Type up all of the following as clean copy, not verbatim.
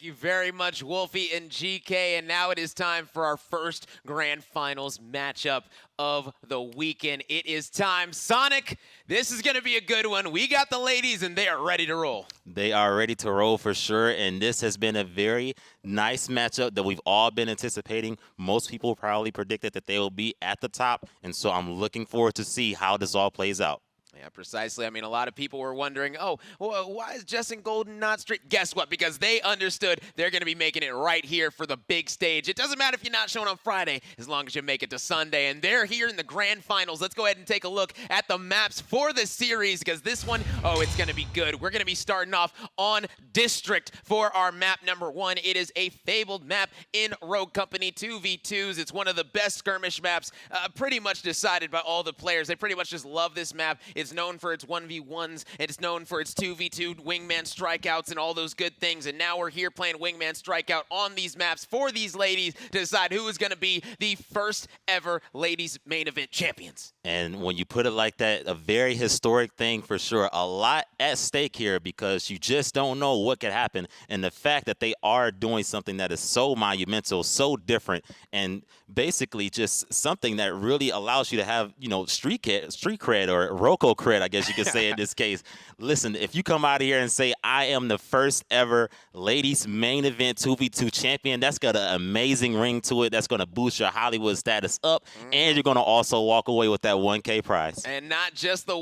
you very much, Wolfie and GK. And now it is time for our first Grand Finals matchup of the weekend. It is time. Sonic, this is going to be a good one. We got the ladies, and they are ready to roll. They are ready to roll for sure, and this has been a very nice matchup that we've all been anticipating. Most people probably predicted that they will be at the top, and so I'm looking forward to see how this all plays out. Yeah, precisely. I mean, a lot of people were wondering, oh, well, why is Jess and Golden not straight? Guess what? Because they understood they're going to be making it right here for the big stage. It doesn't matter if you're not showing on Friday, as long as you make it to Sunday. And they're here in the grand finals. Let's go ahead and take a look at the maps for the series, because this one, oh, it's going to be good. We're going to be starting off on District for our map number 1. It is a fabled map in Rogue Company 2v2s. It's one of the best skirmish maps, pretty much decided by all the players. They pretty much just love this map. It's known for its 1v1s, and it's known for its 2v2 wingman strikeouts and all those good things. And now we're here playing wingman strikeout on these maps for these ladies to decide who is going to be the first ever ladies main event champions. And when you put it like that, a very historic thing for sure. A lot at stake here because you just don't know what could happen. And the fact that they are doing something that is so monumental, so different, and basically just something that really allows you to have, you know, street cred or roco cred, I guess you could say in this case. Listen, if you come out of here and say, I am the first ever ladies main event 2v2 champion, that's got an amazing ring to it. That's going to boost your Hollywood status up, and you're going to also walk away with that 1K prize. And not just the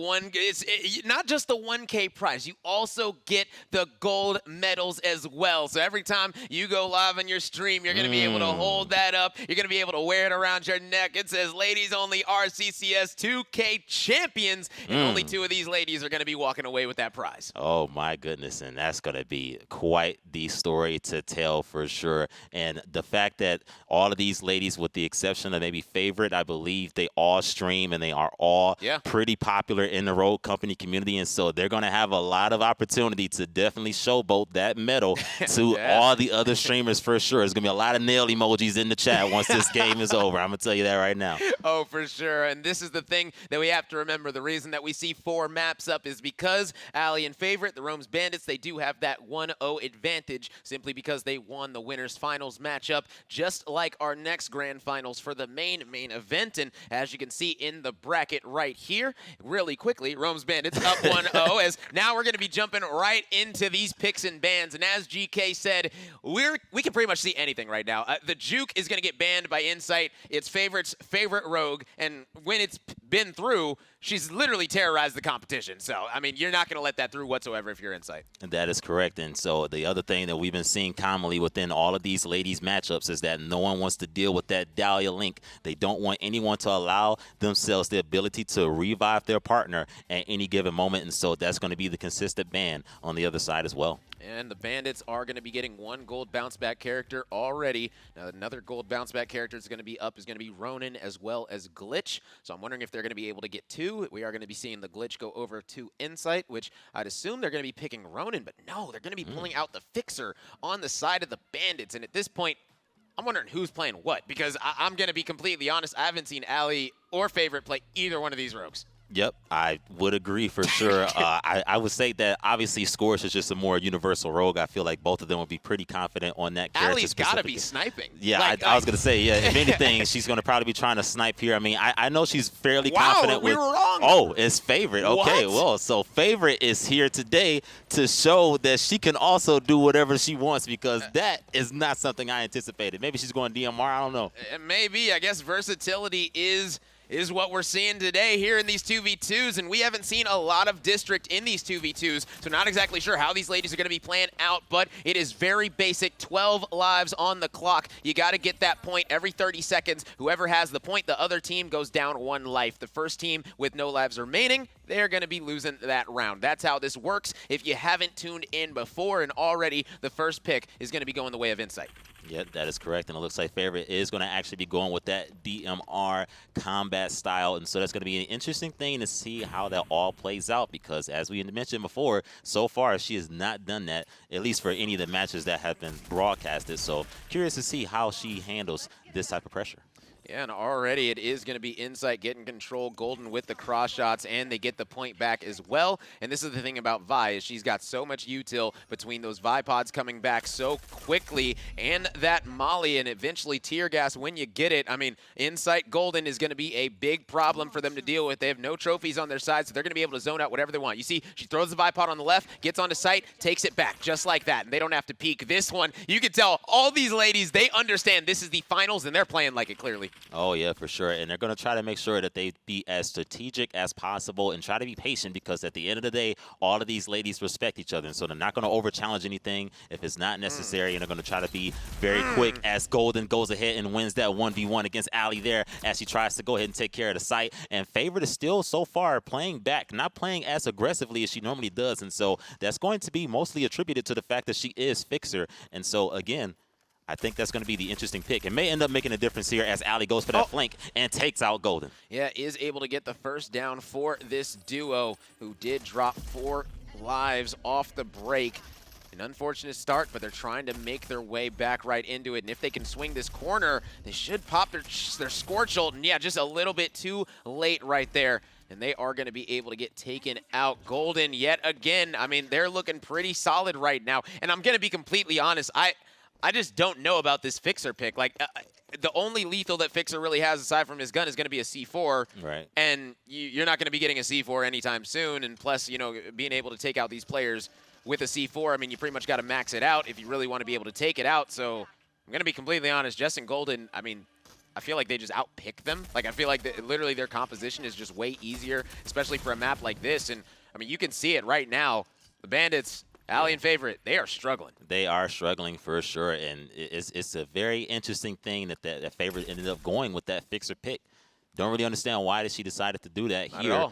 not just the 1K prize. You also get the gold medals as well. So every time you go live on your stream, you're going to be able to hold that up. You're going to be able to wear it around your neck. It says ladies only RCCS 2K champions, and only 2 of these ladies are going to be walking away with that prize. Oh my goodness, and that's going to be quite the story to tell for sure. And the fact that all of these ladies, with the exception of maybe Favorite, I believe they all stream and they are all pretty popular in the Rogue Company community, and so they're going to have a lot of opportunity to definitely showboat that medal to all the other streamers for sure. There's going to be a lot of nail emojis in the chat once this game is over. I'm going to tell you that right now. Oh, for sure. And this is the thing that we have to remember. The reason that we see 4 maps up is because Allie and Favorite, the Rome's Bandits, they do have that 1-0 advantage simply because they won the winners finals matchup, just like our next grand finals for the main event. And as you can see in the bracket right here, really quickly, Rome's Bandits up 1-0, as now we're going to be jumping right into these picks and bans. And as GK said, we can pretty much see anything right now. The Juke is going to get banned by Insight. It's Favorite's favorite rogue, and when it's been through, she's literally terrorized the competition. So, I mean, you're not going to let that through whatsoever if you're Insight. That is correct. And so the other thing that we've been seeing commonly within all of these ladies matchups is that no one wants to deal with that Dahlia link. They don't want anyone to allow themselves the ability to revive their partner at any given moment. And so that's going to be the consistent ban on the other side as well. And the Bandits are going to be getting 1 gold bounce back character already. Now, another gold bounce back character is going to be up is going to be Ronin as well as Glitch. So I'm wondering if they're going to be able to get 2. We are going to be seeing the Glitch go over to Insight, which I'd assume they're going to be picking Ronin. But no, they're going to be pulling out the Fixer on the side of the Bandits. And at this point, I'm wondering who's playing what, because I'm going to be completely honest. I haven't seen Allie or Favorite play either one of these rogues. Yep, I would agree for sure. I would say that obviously Scorch is just a more universal rogue. I feel like both of them would be pretty confident on that character. Allie's got to be sniping. Yeah, like, I was going to say, yeah, if anything, she's going to probably be trying to snipe here. I mean, I know she's fairly confident we with. Were wrong. Oh, it's Favorite. Okay, what? Well, so Favorite is here today to show that she can also do whatever she wants, because that is not something I anticipated. Maybe she's going DMR. I don't know. Maybe. I guess versatility is what we're seeing today here in these 2v2s, and we haven't seen a lot of District in these 2v2s, so not exactly sure how these ladies are going to be playing out, but it is very basic. 12 lives on the clock. You got to get that point every 30 seconds. Whoever has the point, the other team goes down 1 life. The first team with no lives remaining, they're going to be losing that round. That's how this works if you haven't tuned in before, and already the first pick is going to be going the way of Insight. Yeah, that is correct, and it looks like Favorite is going to actually be going with that DMR combat style, and so that's going to be an interesting thing to see how that all plays out, because as we mentioned before, so far she has not done that, at least for any of the matches that have been broadcasted, so curious to see how she handles this type of pressure. Yeah, and already it is going to be Insight getting control, Golden with the cross shots, and they get the point back as well. And this is the thing about Vi, is she's got so much util between those Vi pods coming back so quickly, and that Molly, and eventually tear gas when you get it. I mean, Insight Golden is going to be a big problem for them to deal with. They have no trophies on their side, so they're going to be able to zone out whatever they want. You see, she throws the Vi pod on the left, gets onto Sight, takes it back just like that, and they don't have to peek. This one, you can tell all these ladies, they understand this is the finals, and they're playing like it clearly. Oh, yeah, for sure. And they're going to try to make sure that they be as strategic as possible and try to be patient, because at the end of the day, all of these ladies respect each other. And so they're not going to over-challenge anything if it's not necessary. And they're going to try to be very quick as Golden goes ahead and wins that 1v1 against Allie there, as she tries to go ahead and take care of the site. And Favorite is still so far playing back, not playing as aggressively as she normally does. And so that's going to be mostly attributed to the fact that she is Fixer. And so, again, I think that's going to be the interesting pick. It may end up making a difference here as Allie goes for that flank and takes out Golden. Yeah, is able to get the first down for this duo, who did drop 4 lives off the break. An unfortunate start, but they're trying to make their way back right into it. And if they can swing this corner, they should pop their Scorch ult. And yeah, just a little bit too late right there. And they are going to be able to get taken out. Golden, yet again, I mean, they're looking pretty solid right now. And I'm going to be completely honest, I just don't know about this Fixer pick. Like, the only lethal that Fixer really has aside from his gun is going to be a C4. Right. And you're not going to be getting a C4 anytime soon. And plus, you know, being able to take out these players with a C4, I mean, you pretty much got to max it out if you really want to be able to take it out. So I'm going to be completely honest. Jess and Golden, I mean, I feel like they just outpick them. Like, I feel like literally their composition is just way easier, especially for a map like this. And, I mean, you can see it right now. The Bandits, Allie and Favorite, they are struggling. They are struggling for sure, and it's a very interesting thing that Favorite ended up going with that Fixer pick. Don't really understand why she decided to do that here.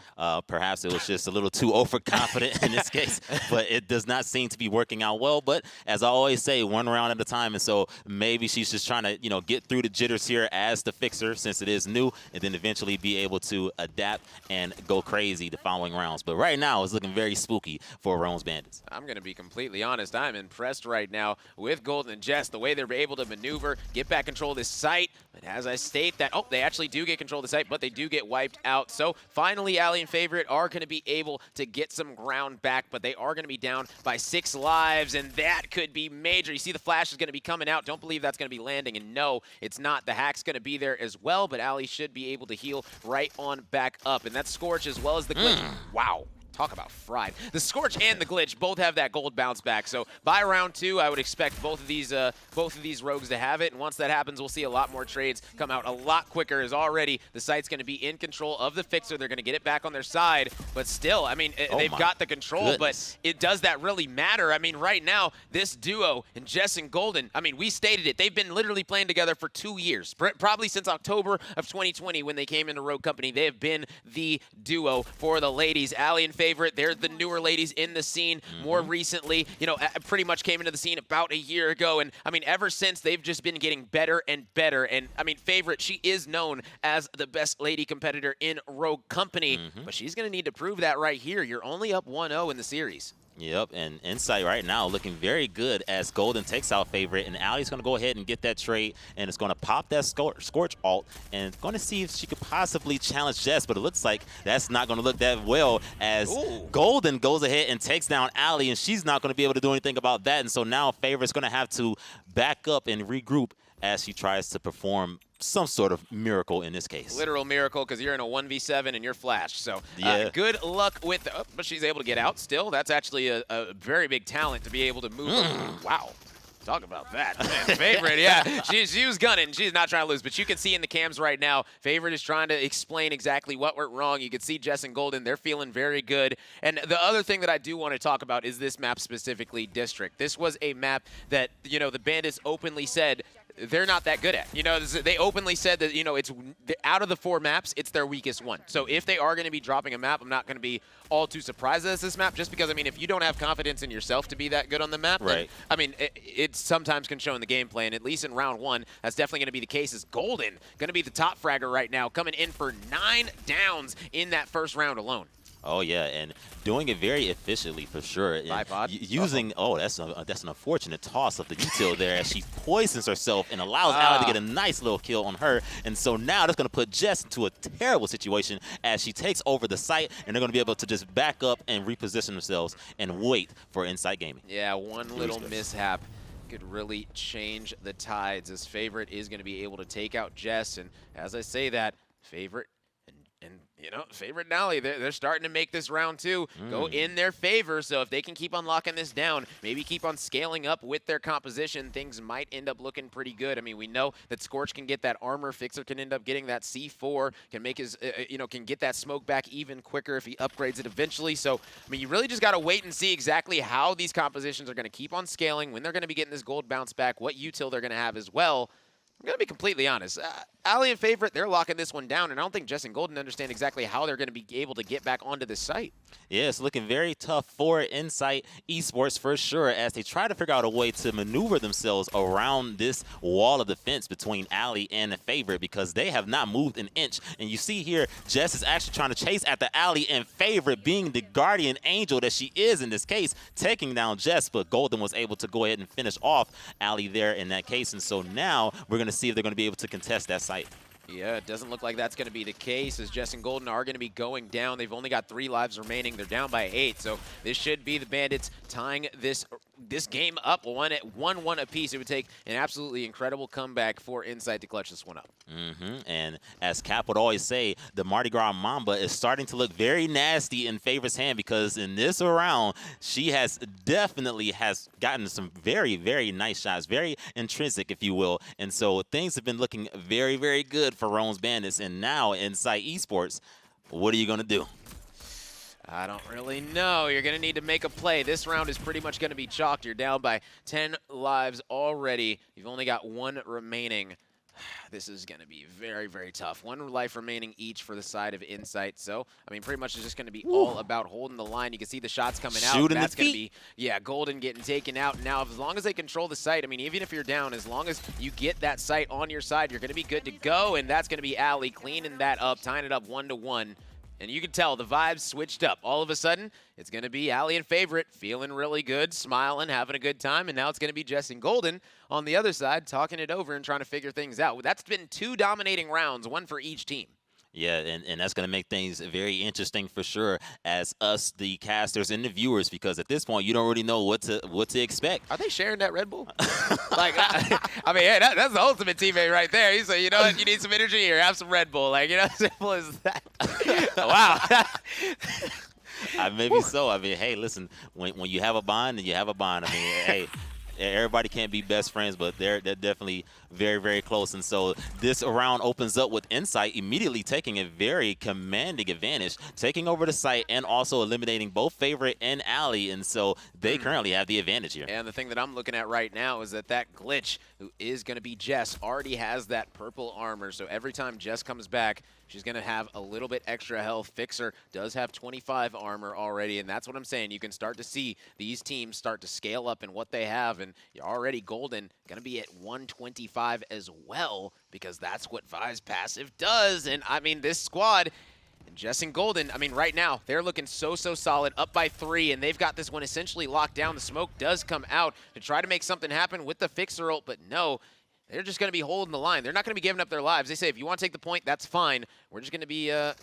Perhaps it was just a little too overconfident in this case, but it does not seem to be working out well. But as I always say, one round at a time, and so maybe she's just trying to, you know, get through the jitters here as the Fixer, since it is new, and then eventually be able to adapt and go crazy the following rounds. But right now, it's looking very spooky for Rome's Bandits. I'm going to be completely honest. I'm impressed right now with Golden and Jess, the way they're able to maneuver, get back control of this site. But as I state that, they actually do get control of the site, but they do get wiped out. So finally, Allie and Favorite are going to be able to get some ground back, but they are going to be down by 6 lives, and that could be major. You see the flash is going to be coming out. Don't believe that's going to be landing, and no, it's not. The hack's going to be there as well, but Allie should be able to heal right on back up, and that's Scorch as well as the glitch. Wow. Talk about fried. The Scorch and the Glitch both have that gold bounce back. So by round 2, I would expect both of these rogues to have it. And once that happens, we'll see a lot more trades come out a lot quicker, as already the site's going to be in control of the Fixer. They're going to get it back on their side. But still, I mean, they've got the control, but does that really matter? I mean, right now, this duo and Jess and Golden, I mean, we stated it. They've been literally playing together for 2 years, probably since October of 2020 when they came into Rogue Company. They have been the duo for the ladies. Allie and Favorite, they're the newer ladies in the scene. More recently, you know, pretty much came into the scene about a year ago. And, I mean, ever since, they've just been getting better and better. And, I mean, Favorite, she is known as the best lady competitor in Rogue Company. But she's going to need to prove that right here. You're only up 1-0 in the series. Yep, and Insight right now looking very good as Golden takes out Favorite, and Allie's going to go ahead and get that trade, and it's going to pop that Scorch ult, and going to see if she could possibly challenge Jess, but it looks like that's not going to look that well as Golden goes ahead and takes down Allie, and she's not going to be able to do anything about that, and so now Favorite's going to have to back up and regroup as she tries to perform some sort of miracle in this case. Literal miracle, because you're in a 1v7 and you're flashed. So good luck with but she's able to get out still. That's actually a very big talent to be able to move. Wow. Talk about that. Man, Favorite, yeah. She was gunning. She's not trying to lose. But you can see in the cams right now, Favorite is trying to explain exactly what went wrong. You can see Jess and Golden, they're feeling very good. And the other thing that I do want to talk about is this map specifically, District. This was a map that, you know, the Bandits openly said they're not that good at. You know, they openly said that, you know, it's out of the 4 maps, it's their weakest one. So if they are going to be dropping a map, I'm not going to be all too surprised that it's this map, just because, I mean, if you don't have confidence in yourself to be that good on the map, then, I mean, it sometimes can show in the gameplay, and at least in round 1, that's definitely going to be the case. Is Golden going to be the top fragger right now, coming in for 9 downs in that first round alone. Oh yeah, and doing it very efficiently for sure. And Bipod. using that's an unfortunate toss of the util there as she poisons herself and allows Allie to get a nice little kill on her. And so now that's going to put Jess into a terrible situation as she takes over the site, and they're going to be able to just back up and reposition themselves and wait for Insight Gaming. Yeah, one little mishap could really change the tides, as Favorite is going to be able to take out Jess. And as I say that, Favorite and you know, Favorite and Allie, they're starting to make this round two go in their favor. So if they can keep on locking this down, maybe keep on scaling up with their composition, things might end up looking pretty good. I mean, we know that Scorch can get that armor, Fixer can end up getting that C4, can make his, can get that smoke back even quicker if he upgrades it eventually. So, I mean, you really just got to wait and see exactly how these compositions are going to keep on scaling, when they're going to be getting this gold bounce back, what util they're going to have as well. I'm going to be completely honest. Allie and Favorite, they're locking this one down, and I don't think Jess and Golden understand exactly how they're going to be able to get back onto this site. Yeah, it's looking very tough for Insight Esports for sure as they try to figure out a way to maneuver themselves around this wall of defense between Allie and the Favorite because they have not moved an inch. And you see here, Jess is actually trying to chase after Allie and Favorite, being the guardian angel that she is in this case, taking down Jess, but Golden was able to go ahead and finish off Allie there in that case. And so now we're going to see if they're going to be able to contest that site. Yeah, it doesn't look like that's going to be the case, as Jess and Golden are going to be going down. They've only got 3 lives remaining. They're down by 8, so this should be the Bandits tying this game up 1-1 apiece. It would take an absolutely incredible comeback for Insight to clutch this one up. And as Cap would always say, the Mardi Gras Mamba is starting to look very nasty in Favorite's hand because in this round, she has definitely gotten some very, very nice shots, very intrinsic, if you will. And so things have been looking very, very good for Rome's Bandits. And now Insight Esports, what are you going to do? I don't really know. You're going to need to make a play. This round is pretty much going to be chalked. You're down by 10 lives already. You've only got 1 remaining. This is going to be very, very tough. 1 life remaining each for the side of Insight. So, I mean, pretty much it's just going to be all about holding the line. You can see the shots coming out. Shooting That's the feet. going to be, Golden getting taken out. Now, as long as they control the site, I mean, even if you're down, as long as you get that site on your side, you're going to be good to go. And that's going to be Allie cleaning that up, tying it up 1-1. And you can tell the vibes switched up. All of a sudden, it's going to be Allie and Favorite feeling really good, smiling, having a good time. And now it's going to be Jess and Golden on the other side talking it over and trying to figure things out. That's been 2 dominating rounds, 1 for each team. Yeah, and that's going to make things very interesting for sure as us, the casters and the viewers, because at this point, you don't really know what to expect. Are they sharing that Red Bull? Like, I mean, hey, that's the ultimate teammate right there. He said, you know what, you need some energy here, have some Red Bull. Like, you know, simple as that. Wow. Maybe so. I mean, hey, listen, when you have a bond, then you have a bond. I mean, hey, everybody can't be best friends, but they're definitely very, very close. And so this round opens up with Insight immediately taking a very commanding advantage, taking over the site and also eliminating both Favorite and Allie. And so they currently have the advantage here. And the thing that I'm looking at right now is that Glitch, who is going to be Jess, already has that purple armor. So every time Jess comes back, she's going to have a little bit extra health. Fixer does have 25 armor already, and that's what I'm saying. You can start to see these teams start to scale up in what they have, and you're already Golden going to be at 125 as well, because that's what Vi's passive does. And, I mean, this squad, and Jess and Golden, I mean, right now, they're looking so solid, up by 3, and they've got this one essentially locked down. The smoke does come out to try to make something happen with the Fixer ult, but no. They're just going to be holding the line. They're not going to be giving up their lives. They say, if you want to take the point, that's fine. We're just going to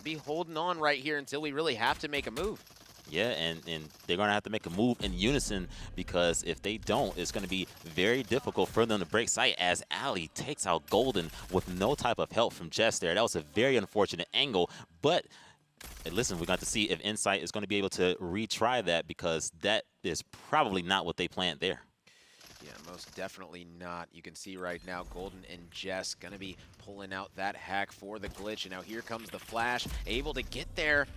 be holding on right here until we really have to make a move. Yeah, and they're going to have to make a move in unison, because if they don't, it's going to be very difficult for them to break sight as Allie takes out Golden with no type of help from Jess there. That was a very unfortunate angle, but listen, we're going to see if Insight is going to be able to retry that, because that is probably not what they planned there. Yeah, most definitely not. You can see right now Golden and Jess going to be pulling out that hack for the glitch. And now here comes the flash, able to get there.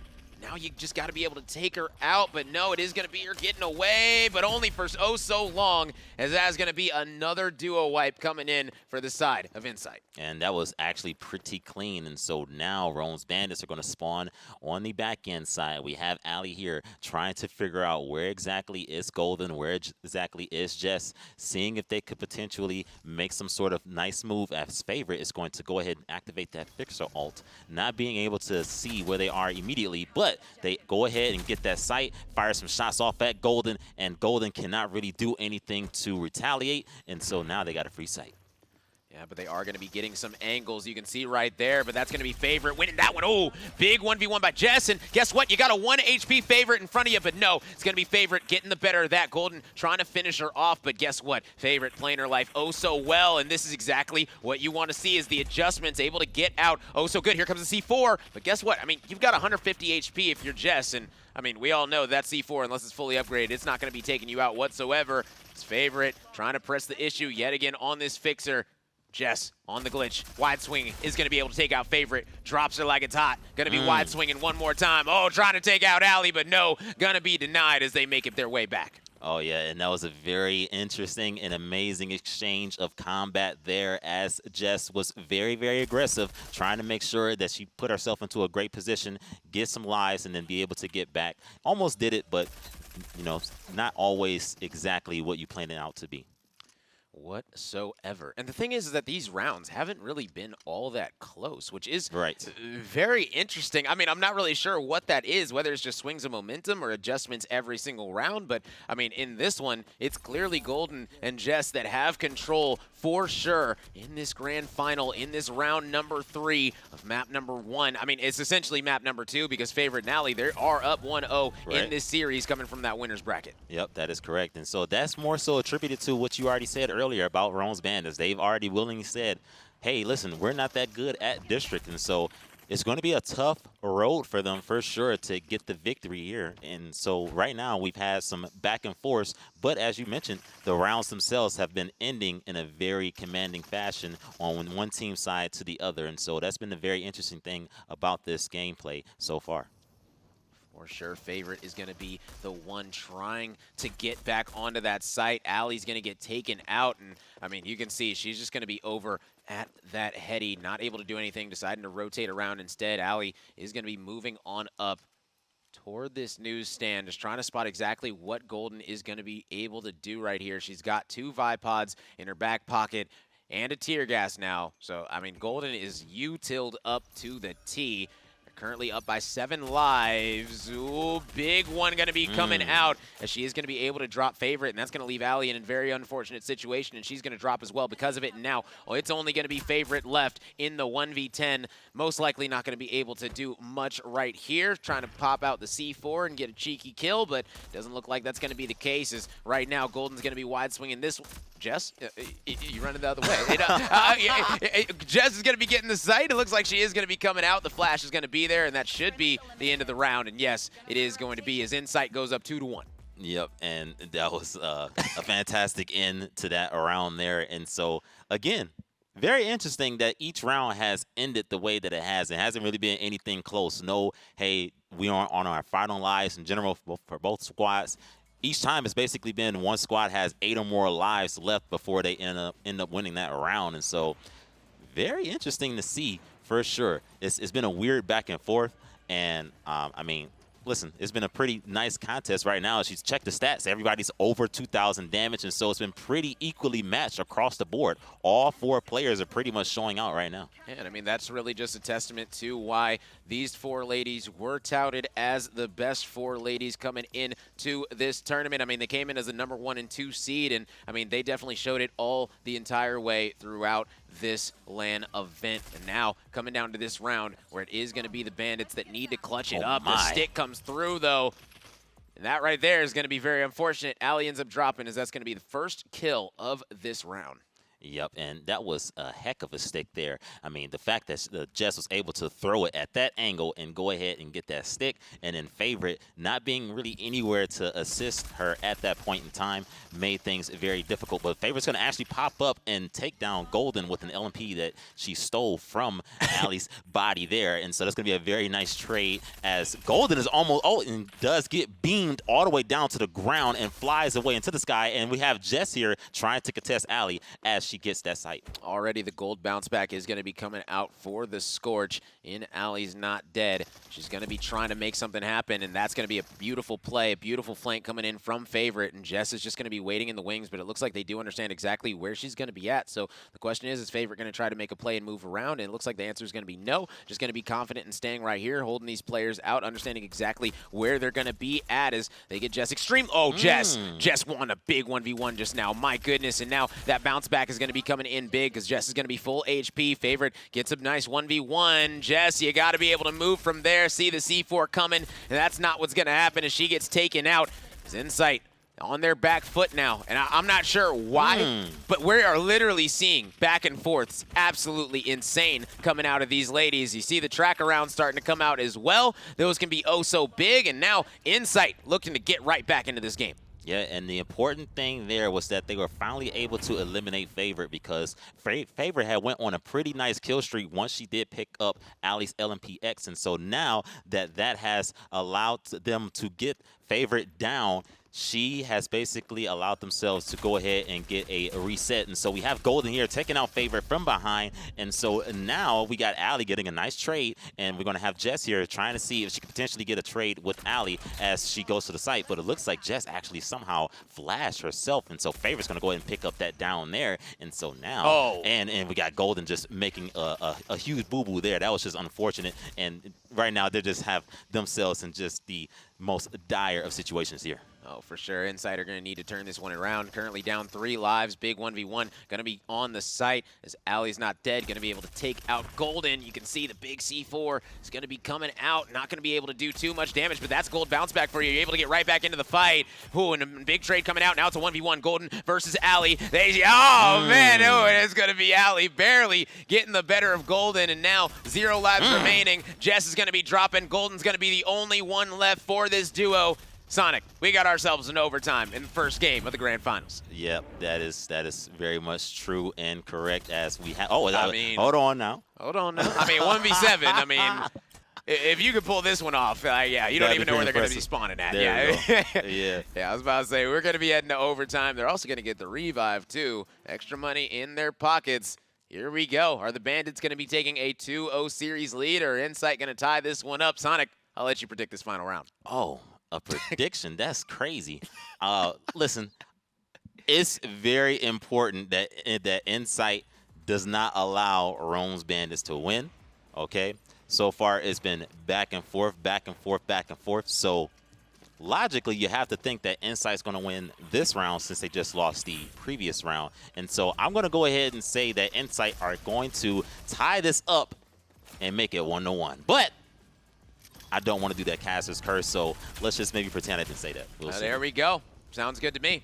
Now you just got to be able to take her out, but no, it is going to be her getting away, but only for oh so long, as that is going to be another duo wipe coming in for the side of Insight. And that was actually pretty clean, and so now Rome's Bandits are going to spawn on the back end side. We have Allie here trying to figure out where exactly is Golden, where exactly is Jess, seeing if they could potentially make some sort of nice move. As Favorite is going to go ahead and activate that Fixer ult, not being able to see where they are immediately, but but they go ahead and get that sight, fire some shots off at Golden, and Golden cannot really do anything to retaliate, and so now they got a free sight. Yeah, but they are going to be getting some angles. You can see right there, but that's going to be Favorite winning that one. Oh, big 1v1 by Jess, and guess what? You got a 1 HP Favorite in front of you, but no, it's going to be Favorite getting the better of that. Golden trying to finish her off, but guess what? Favorite playing her life oh so well, and this is exactly what you want to see is the adjustments, able to get out oh so good. Here comes the C4, but guess what? I mean, you've got 150 HP if you're Jess, and I mean, we all know that C4, unless it's fully upgraded, it's not going to be taking you out whatsoever. It's Favorite trying to press the issue yet again on this fixer. Jess on the glitch, wide swing is going to be able to take out Favorite, drops her like it's hot, going to be wide swinging one more time. Oh, trying to take out Allie, but no, going to be denied as they make it their way back. Oh, yeah, and that was a very interesting and amazing exchange of combat there as Jess was very, very aggressive, trying to make sure that she put herself into a great position, get some lives, and then be able to get back. Almost did it, but, you know, not always exactly what you planned it out to be. Whatsoever. And the thing is that these rounds haven't really been all that close, which is right. Very interesting. I mean, I'm not really sure what that is, whether it's just swings of momentum or adjustments every single round. But, I mean, in this one, it's clearly Golden and Jess that have control for sure in this grand final, in this round number 3 of map number 1. I mean, it's essentially map number 2 because Favorite and Allie, they are up 1-0 in this series coming from that winner's bracket. Yep, that is correct. And so that's more so attributed to what you already said earlier about Rome's Bandits. They've already willingly said, hey, listen, we're not that good at district. And so it's going to be a tough road for them for sure to get the victory here. And so right now we've had some back and forth, but as you mentioned, the rounds themselves have been ending in a very commanding fashion on one team side to the other. And so that's been the very interesting thing about this gameplay so far. For sure, Favorite is going to be the one trying to get back onto that site. Allie's going to get taken out, and, I mean, you can see she's just going to be over at that heady, not able to do anything, deciding to rotate around instead. Allie is going to be moving on up toward this newsstand, just trying to spot exactly what Golden is going to be able to do right here. She's got 2 Vipods in her back pocket and a tear gas now. So, I mean, Golden is U-tilled up to the T. Currently up by 7 lives. Ooh, big one going to be coming out as she is going to be able to drop Favorite, and that's going to leave Allie in a very unfortunate situation, and she's going to drop as well because of it. And now, it's only going to be Favorite left in the 1v10. Most likely not going to be able to do much right here. Trying to pop out the C4 and get a cheeky kill, but doesn't look like that's going to be the case, as right now Golden's going to be wide swinging this. Jess, you running the other way. Jess is going to be getting the sight. It looks like she is going to be coming out. The flash is going to be there, and that should be the end of the round. And yes, it is going to be as Insight goes up 2-1. Yep, and that was a fantastic end to that round there. And so, again, very interesting that each round has ended the way that it has. It hasn't really been anything close. No, hey, we are on our final lives in general for both squads. Each time it's basically been one squad has 8 or more lives left before they end up winning that round. And so very interesting to see for sure. It's been a weird back and forth. And, I mean, listen, it's been a pretty nice contest right now. She's checked the stats. Everybody's over 2,000 damage, and so it's been pretty equally matched across the board. All 4 players are pretty much showing out right now. Yeah, and I mean, that's really just a testament to why these 4 ladies were touted as the best 4 ladies coming into this tournament. I mean, they came in as the number 1 and 2 seed, and, I mean, they definitely showed it all the entire way throughout this LAN event. And now, coming down to this round, where it is going to be the Bandits that need to clutch it up. The stick comes through, though. And that right there is going to be very unfortunate. Allie ends up dropping, as that's going to be the first kill of this round. Yep, and that was a heck of a stick there. I mean, the fact that Jess was able to throw it at that angle and go ahead and get that stick, and then Favorite not being really anywhere to assist her at that point in time made things very difficult. But Favorite's going to actually pop up and take down Golden with an LMP that she stole from Allie's body there. And so that's going to be a very nice trade, as Golden is almost, and does get beamed all the way down to the ground and flies away into the sky. And we have Jess here trying to contest Allie as she she gets that sight. Already the gold bounce back is going to be coming out for the Scorch in Allie's Not Dead. She's going to be trying to make something happen, and that's going to be a beautiful play, a beautiful flank coming in from Favorite, and Jess is just going to be waiting in the wings, but it looks like they do understand exactly where she's going to be at. So the question is Favorite going to try to make a play and move around? And it looks like the answer is going to be no. Just going to be confident in staying right here, holding these players out, understanding exactly where they're going to be at as they get Jess extreme. Oh, Jess won a big 1v1 just now. My goodness. And now that bounce back is going to be coming in big because Jess is going to be full HP. Favorite gets a nice 1v1. Jess, you got to be able to move from there. See the C4 coming, and that's not what's going to happen as she gets taken out. It's Insight on their back foot now, and I'm not sure why, but we are literally seeing back and forths absolutely insane coming out of these ladies. You see the track around starting to come out as well. Those can be oh so big, and now Insight looking to get right back into this game. Yeah, and the important thing there was that they were finally able to eliminate Favorite because Favorite had went on a pretty nice kill streak once she did pick up Allie's LMPX. And so now that has allowed them to get Favorite down, she has basically allowed themselves to go ahead and get a reset. And so we have Golden here taking out Favorite from behind. And so now we got Allie getting a nice trade. And we're going to have Jess here trying to see if she can potentially get a trade with Allie as she goes to the site. But it looks like Jess actually somehow flashed herself. And so Favorite's going to go ahead and pick up that down there. And so now, and we got Golden just making a huge boo-boo there. That was just unfortunate. And right now they just have themselves in just the most dire of situations here. Oh, for sure. Insight are going to need to turn this one around. Currently down 3 lives. Big 1v1 going to be on the site as Allie's Not Dead. Going to be able to take out Golden. You can see the big C4 is going to be coming out. Not going to be able to do too much damage, but that's gold bounce back for you. You're able to get right back into the fight. Ooh, and a big trade coming out. Now it's a 1v1. Golden versus Allie. Man, it's going to be Allie barely getting the better of Golden, and now 0 lives remaining. Jess is going to be dropping. Golden's going to be the only one left for this duo. Sonic, we got ourselves an overtime in the first game of the Grand Finals. Yep, that is very much true and correct as we have. Oh, I mean, hold on now. Hold on now. I mean, 1v7. I mean, if you could pull this one off, yeah, you don't even know where they're going to be spawning at. Yeah, I was about to say, we're going to be heading to overtime. They're also going to get the revive, too. Extra money in their pockets. Here we go. Are the Bandits going to be taking a 2-0 series lead, or Insight going to tie this one up? Sonic, I'll let you predict this final round. Oh, a prediction? That's crazy. Listen, it's very important that Insight does not allow Rome's Bandits to win, okay? So far, it's been back and forth, back and forth, back and forth. So logically, you have to think that Insight's going to win this round since they just lost the previous round. And so I'm going to go ahead and say that Insight are going to tie this up and make it 1-1. But I don't want to do that caster's curse, so let's just maybe pretend I didn't say that. We'll see. There we go. Sounds good to me.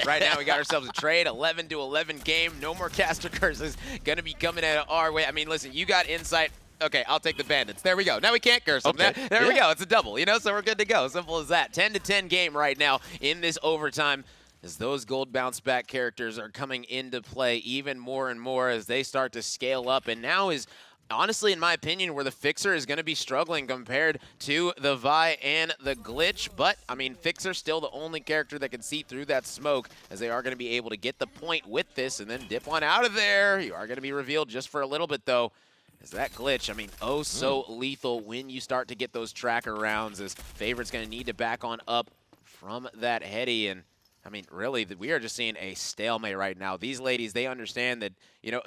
Right now, we got ourselves a trade, 11-11 game. No more caster curses going to be coming at our way. I mean, listen, you got Insight. Okay, I'll take the Bandits. There we go. Now we can't curse them. Okay. There we go. It's a double, so we're good to go. Simple as that. 10-10 game right now in this overtime as those gold bounce back characters are coming into play even more and more as they start to scale up. And now is honestly, in my opinion, where the Fixer is going to be struggling compared to the Vi and the Glitch. But, I mean, Fixer still the only character that can see through that smoke as they are going to be able to get the point with this and then dip on out of there. You are going to be revealed just for a little bit, though. Is that Glitch, I mean, oh so lethal when you start to get those tracker rounds as Favorite's going to need to back on up from that heady. And I mean, really, we are just seeing a stalemate right now. These ladies, they understand that,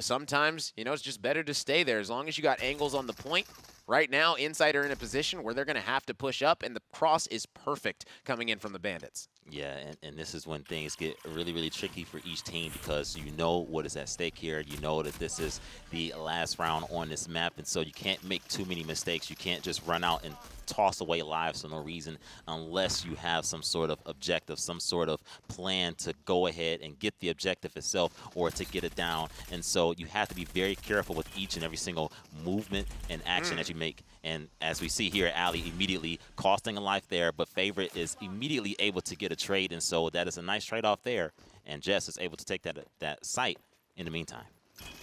sometimes, it's just better to stay there as long as you got angles on the point. Right now, Insight are in a position where they're going to have to push up, and the cross is perfect coming in from the Bandits. Yeah, and this is when things get really, really tricky for each team because you know what is at stake here. You know that this is the last round on this map, and so you can't make too many mistakes. You can't just run out and toss away lives for no reason unless you have some sort of objective, some sort of plan to go ahead and get the objective itself or to get it down. And so you have to be very careful with each and every single movement and action that you make. And as we see here, Allie immediately costing a life there, but Favorite is immediately able to get a trade, and so that is a nice trade-off there. And Jess is able to take that site in the meantime.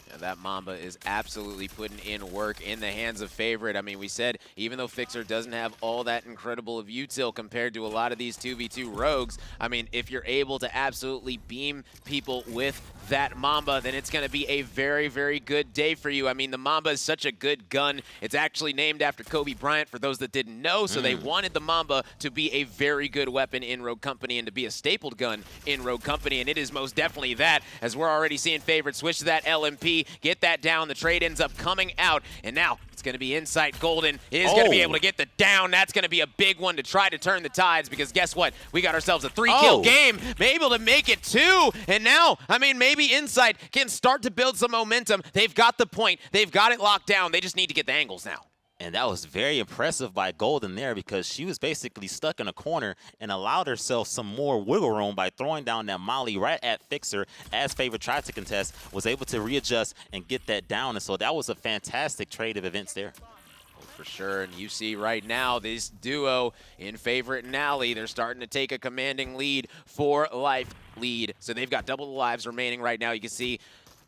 Yeah, that Mamba is absolutely putting in work in the hands of Favorite. I mean, we said even though Fixer doesn't have all that incredible of util compared to a lot of these 2v2 rogues, I mean, if you're able to absolutely beam people with that Mamba, then it's going to be a very, very good day for you. I mean, the Mamba is such a good gun. It's actually named after Kobe Bryant, for those that didn't know, so they wanted the Mamba to be a very good weapon in Rogue Company and to be a stapled gun in Rogue Company, and it is most definitely that, as we're already seeing Favorite switch to that LMP, get that down. The trade ends up coming out, and now it's going to be Insight. Golden is going to be able to get the down. That's going to be a big one to try to turn the tides, because guess what? We got ourselves a 3-kill game, able to make it 2, and now, I mean, maybe Insight can start to build some momentum. They've got the point. They've got it locked down. They just need to get the angles now. And that was very impressive by Golden there, because she was basically stuck in a corner and allowed herself some more wiggle room by throwing down that molly right at Fixer as Favorite tried to contest, was able to readjust and get that down. And so that was a fantastic trade of events there. For sure, and you see right now this duo in Favorite and Allie, they're starting to take a commanding lead for life lead. So they've got double the lives remaining right now. You can see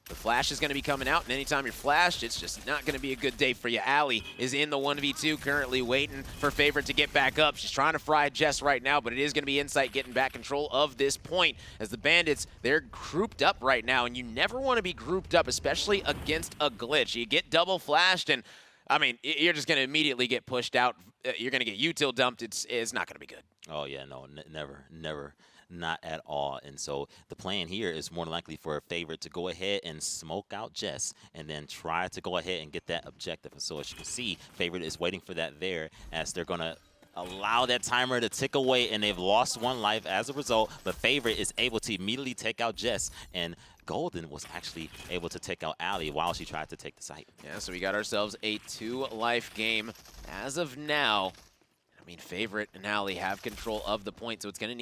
the flash is going to be coming out, and anytime you're flashed, it's just not going to be a good day for you. Allie is in the 1v2, currently waiting for Favorite to get back up. She's trying to fry Jess right now, but it is going to be Insight getting back control of this point, as the Bandits, they're grouped up right now, and you never want to be grouped up, especially against a glitch. You get double flashed, and I mean, you're just going to immediately get pushed out. You're going to get util dumped. It's not going to be good. Oh, yeah, no, never. Not at all. And so the plan here is more than likely for a Favorite to go ahead and smoke out Jess and then try to go ahead and get that objective. And so as you can see, Favorite is waiting for that there, as they're going to allow that timer to tick away, and they've lost 1 life as a result. But Favorite is able to immediately take out Jess, and Golden was actually able to take out Allie while she tried to take the site. Yeah, so we got ourselves a 2-life game as of now. I mean, Favorite and Allie have control of the point, so it's gonna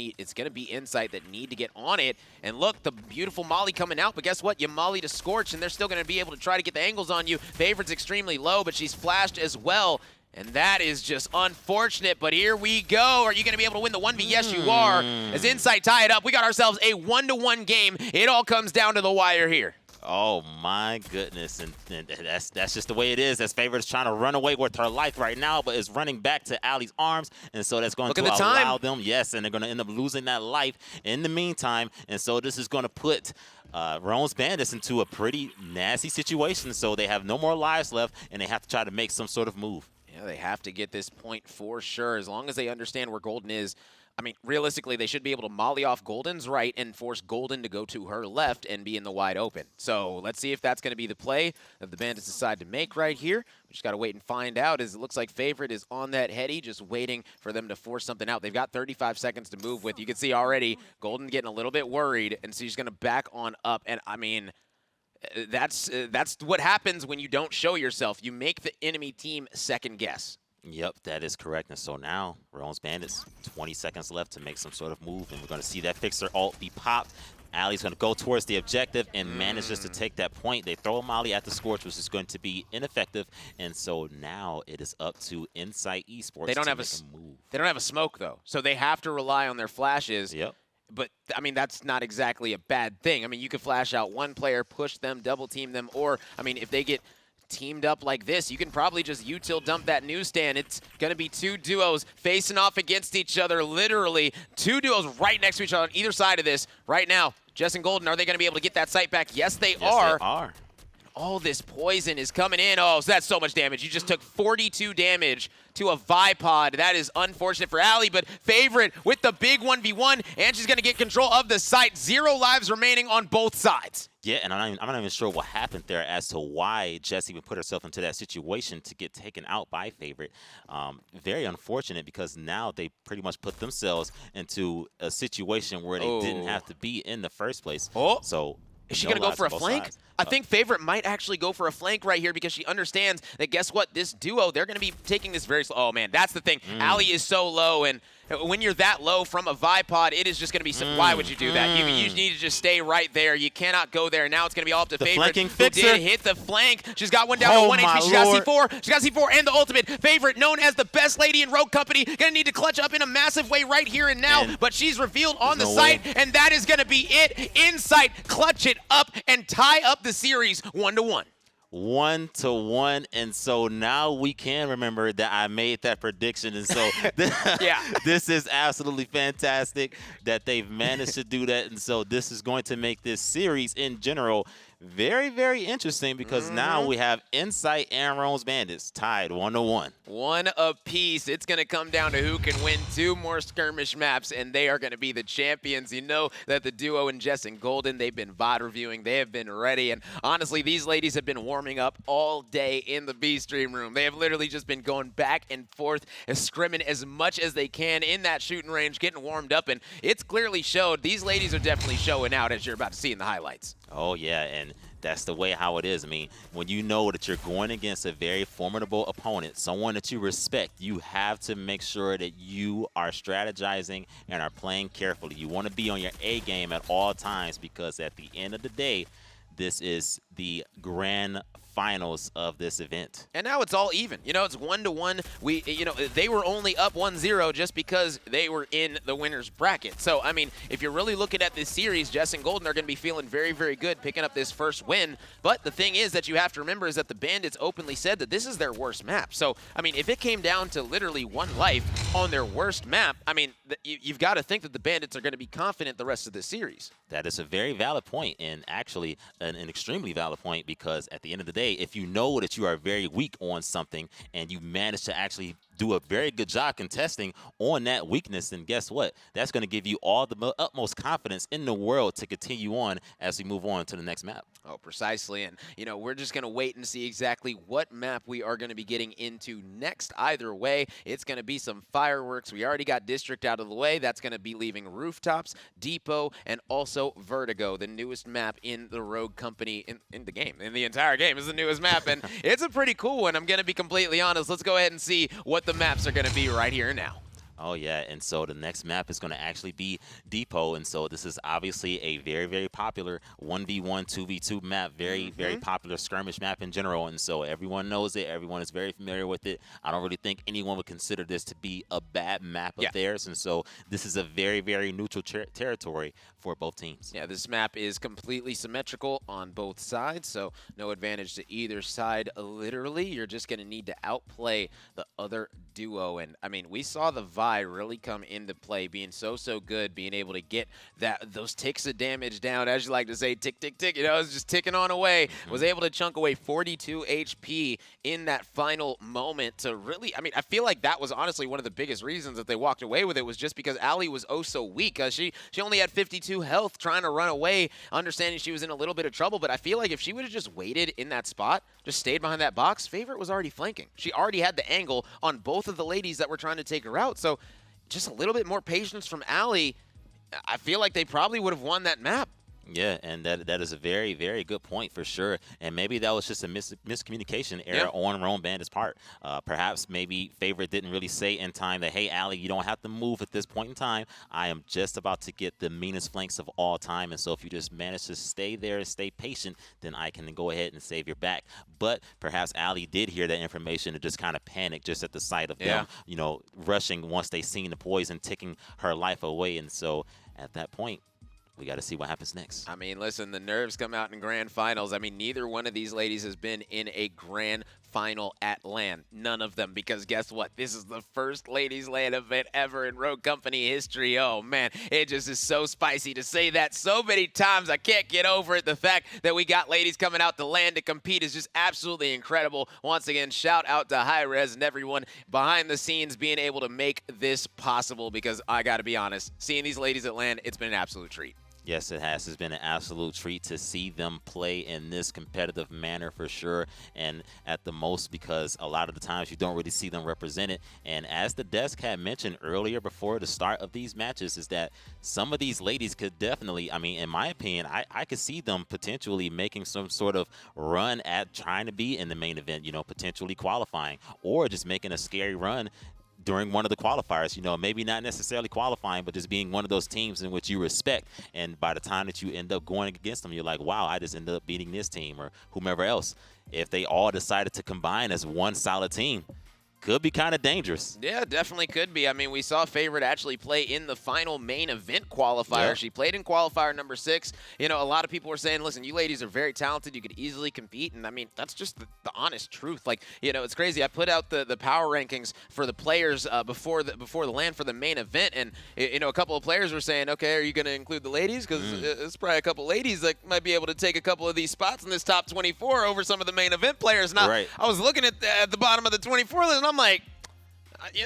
be Insight that need to get on it. And look, the beautiful molly coming out, but guess what? You molly to Scorch, and they're still gonna be able to try to get the angles on you. Favorite's extremely low, but she's flashed as well. And that is just unfortunate, but here we go. Are you going to be able to win the 1v? Yes, you are. As Insight tie it up, we got ourselves a 1-to-1 game. It all comes down to the wire here. Oh, my goodness. And that's just the way it is. As Favorite is trying to run away with her life right now, but is running back to Allie's arms. And so that's going to allow them, yes, and they're going to end up losing that life in the meantime. And so this is going to put Rome's Bandits into a pretty nasty situation. So they have no more lives left, and they have to try to make some sort of move. Yeah, they have to get this point for sure, as long as they understand where Golden is. I mean, realistically, they should be able to molly off Golden's right and force Golden to go to her left and be in the wide open. So let's see if that's going to be the play that the Bandits decide to make right here. We just got to wait and find out, as it looks like Favorite is on that heady, just waiting for them to force something out. They've got 35 seconds to move with. You can see already Golden getting a little bit worried, and so she's going to back on up. And I mean, that's what happens when you don't show yourself. You make the enemy team second guess. Yep, that is correct. And so now, Rome's Bandits, 20 seconds left to make some sort of move, and we're going to see that Fixer ult be popped. Allie's going to go towards the objective and manages to take that point. They throw a molly at the Scorch, which is going to be ineffective. And so now it is up to Insight Esports to make a move. They don't have a smoke, though, so they have to rely on their flashes. Yep. But, I mean, that's not exactly a bad thing. I mean, you could flash out one player, push them, double team them, or, I mean, if they get teamed up like this, you can probably just util dump that newsstand. It's going to be 2 duos facing off against each other, literally 2 duos right next to each other on either side of this. Right now, Jess and Golden, are they going to be able to get that site back? Yes, they are. They are. All this poison is coming in. Oh, so that's so much damage. You just took 42 damage to a Vipod. That is unfortunate for Allie, but Favorite with the big 1v1, and she's going to get control of the site. 0 lives remaining on both sides. Yeah, and I'm not even sure what happened there as to why Jess even put herself into that situation to get taken out by Favorite. Very unfortunate, because now they pretty much put themselves into a situation where they didn't have to be in the first place. So is she going to go for a flank? I think Favorite might actually go for a flank right here, because she understands that, guess what, this duo, they're going to be taking this very slow. Oh, man, that's the thing. Allie is so low, and when you're that low from a Vipod, it is just going to be why would you do that? You need to just stay right there. You cannot go there. Now it's going to be all up to Favorite, who did hit the flank. She's got one down to 1 HP. She's got C4. She's got C4 and the ultimate. Favorite, known as the best lady in Rogue Company, going to need to clutch up in a massive way right here and now, but she's revealed on the site, and that is going to be it. Insight clutch it up and tie up the series 1-1. 1-1, and so now we can remember that I made that prediction, and so Yeah. this is absolutely fantastic that they've managed to do that, and so this is going to make this series in general very, very interesting because now we have Insight and Rome's Bandits tied 1-1. One apiece. It's going to come down to who can win 2 more skirmish maps, and they are going to be the champions. You know that the duo in Jess and Golden, they've been VOD reviewing. They have been ready, and honestly, these ladies have been warming up all day in the B-Stream room. They have literally just been going back and forth, scrimming as much as they can in that shooting range, getting warmed up, and it's clearly showed. These ladies are definitely showing out, as you're about to see in the highlights. Oh, yeah, and that's the way how it is. I mean, when you know that you're going against a very formidable opponent, someone that you respect, you have to make sure that you are strategizing and are playing carefully. You want to be on your A game at all times because at the end of the day, this is the grand finals of this event. And now it's all even. You know, it's 1-1. They were only up 1-0 just because they were in the winner's bracket. So, I mean, if you're really looking at this series, Jess and Golden are going to be feeling very, very good picking up this first win. But the thing is that you have to remember is that the Bandits openly said that this is their worst map. So, I mean, if it came down to literally 1 life on their worst map, I mean, you've got to think that the Bandits are going to be confident the rest of this series. That is a very valid point, and actually an extremely valid point, because at the end of the day, if you know that you are very weak on something and you manage to actually do a very good job contesting on that weakness, then guess what? That's going to give you all the utmost confidence in the world to continue on as we move on to the next map. Oh, precisely. And, you know, we're just going to wait and see exactly what map we are going to be getting into next. Either way, it's going to be some fireworks. We already got District out of the way. That's going to be leaving Rooftops, Depot, and also Vertigo, the newest map in the Rogue Company in the game. In the entire game is the newest map, and it's a pretty cool one. I'm going to be completely honest. Let's go ahead and see what the maps are going to be right here now. Oh, yeah, and so the next map is going to actually be Depot, and so this is obviously a very, very popular 1v1, 2v2 map, very, very popular skirmish map in general, and so everyone knows it. Everyone is very familiar with it. I don't really think anyone would consider this to be a bad map of theirs, and so this is a very, very neutral territory for both teams. Yeah, this map is completely symmetrical on both sides, so no advantage to either side. Literally, you're just going to need to outplay the other duo, and, I mean, we saw the Vi really come into play, being so good, being able to get those ticks of damage down, as you like to say, tick, tick, tick. You know, it's just ticking on away. Was able to chunk away 42 HP in that final moment to really, I mean, I feel like that was honestly one of the biggest reasons that they walked away with it, was just because Ali was oh so weak. She only had 52 health trying to run away, understanding she was in a little bit of trouble, but I feel like if she would have just waited in that spot, just stayed behind that box, Favorite was already flanking. She already had the angle on both of the ladies that were trying to take her out, so just a little bit more patience from Ali, I feel like they probably would have won that map. Yeah, and that is a very, very good point for sure. And maybe that was just a miscommunication error on Rome Bandit's part. Perhaps maybe Favorite didn't really say in time that, hey, Ali, you don't have to move at this point in time. I am just about to get the meanest flanks of all time. And so if you just manage to stay there and stay patient, then I can go ahead and save your back. But perhaps Ali did hear that information and just kind of panicked just at the sight of them, you know, rushing once they seen the poison ticking her life away. And so at that point, we got to see what happens next. I mean, listen, the nerves come out in grand finals. I mean, neither one of these ladies has been in a grand final at LAN. None of them, because guess what? This is the first ladies LAN event ever in Rogue Company history. Oh, man, it just is so spicy to say that so many times. I can't get over it. The fact that we got ladies coming out to LAN to compete is just absolutely incredible. Once again, shout out to Hi-Rez and everyone behind the scenes being able to make this possible, because I got to be honest, seeing these ladies at LAN, it's been an absolute treat. Yes, it has. It's been an absolute treat to see them play in this competitive manner for sure, and at the most, because a lot of the times you don't really see them represented. And as the desk had mentioned earlier before the start of these matches, is that some of these ladies could definitely, I mean, in my opinion, I could see them potentially making some sort of run at trying to be in the main event, you know, potentially qualifying, or just making a scary run during one of the qualifiers, you know, maybe not necessarily qualifying, but just being one of those teams in which you respect. And by the time that you end up going against them, you're like, wow, I just ended up beating this team or whomever else. If they all decided to combine as one solid team, could be kind of dangerous. Yeah, definitely could be. I mean, we saw Favorite actually play in the final main event qualifier. Yeah. She played in qualifier number 6. You know, a lot of people were saying, listen, you ladies are very talented. You could easily compete. And I mean, that's just the honest truth. Like, you know, it's crazy. I put out the power rankings for the players before the LAN for the main event. And, you know, a couple of players were saying, okay, are you going to include the ladies? Because it's probably a couple ladies that might be able to take a couple of these spots in this top 24 over some of the main event players. Now, Right. I was looking at the bottom of the 24 list, and I'm like,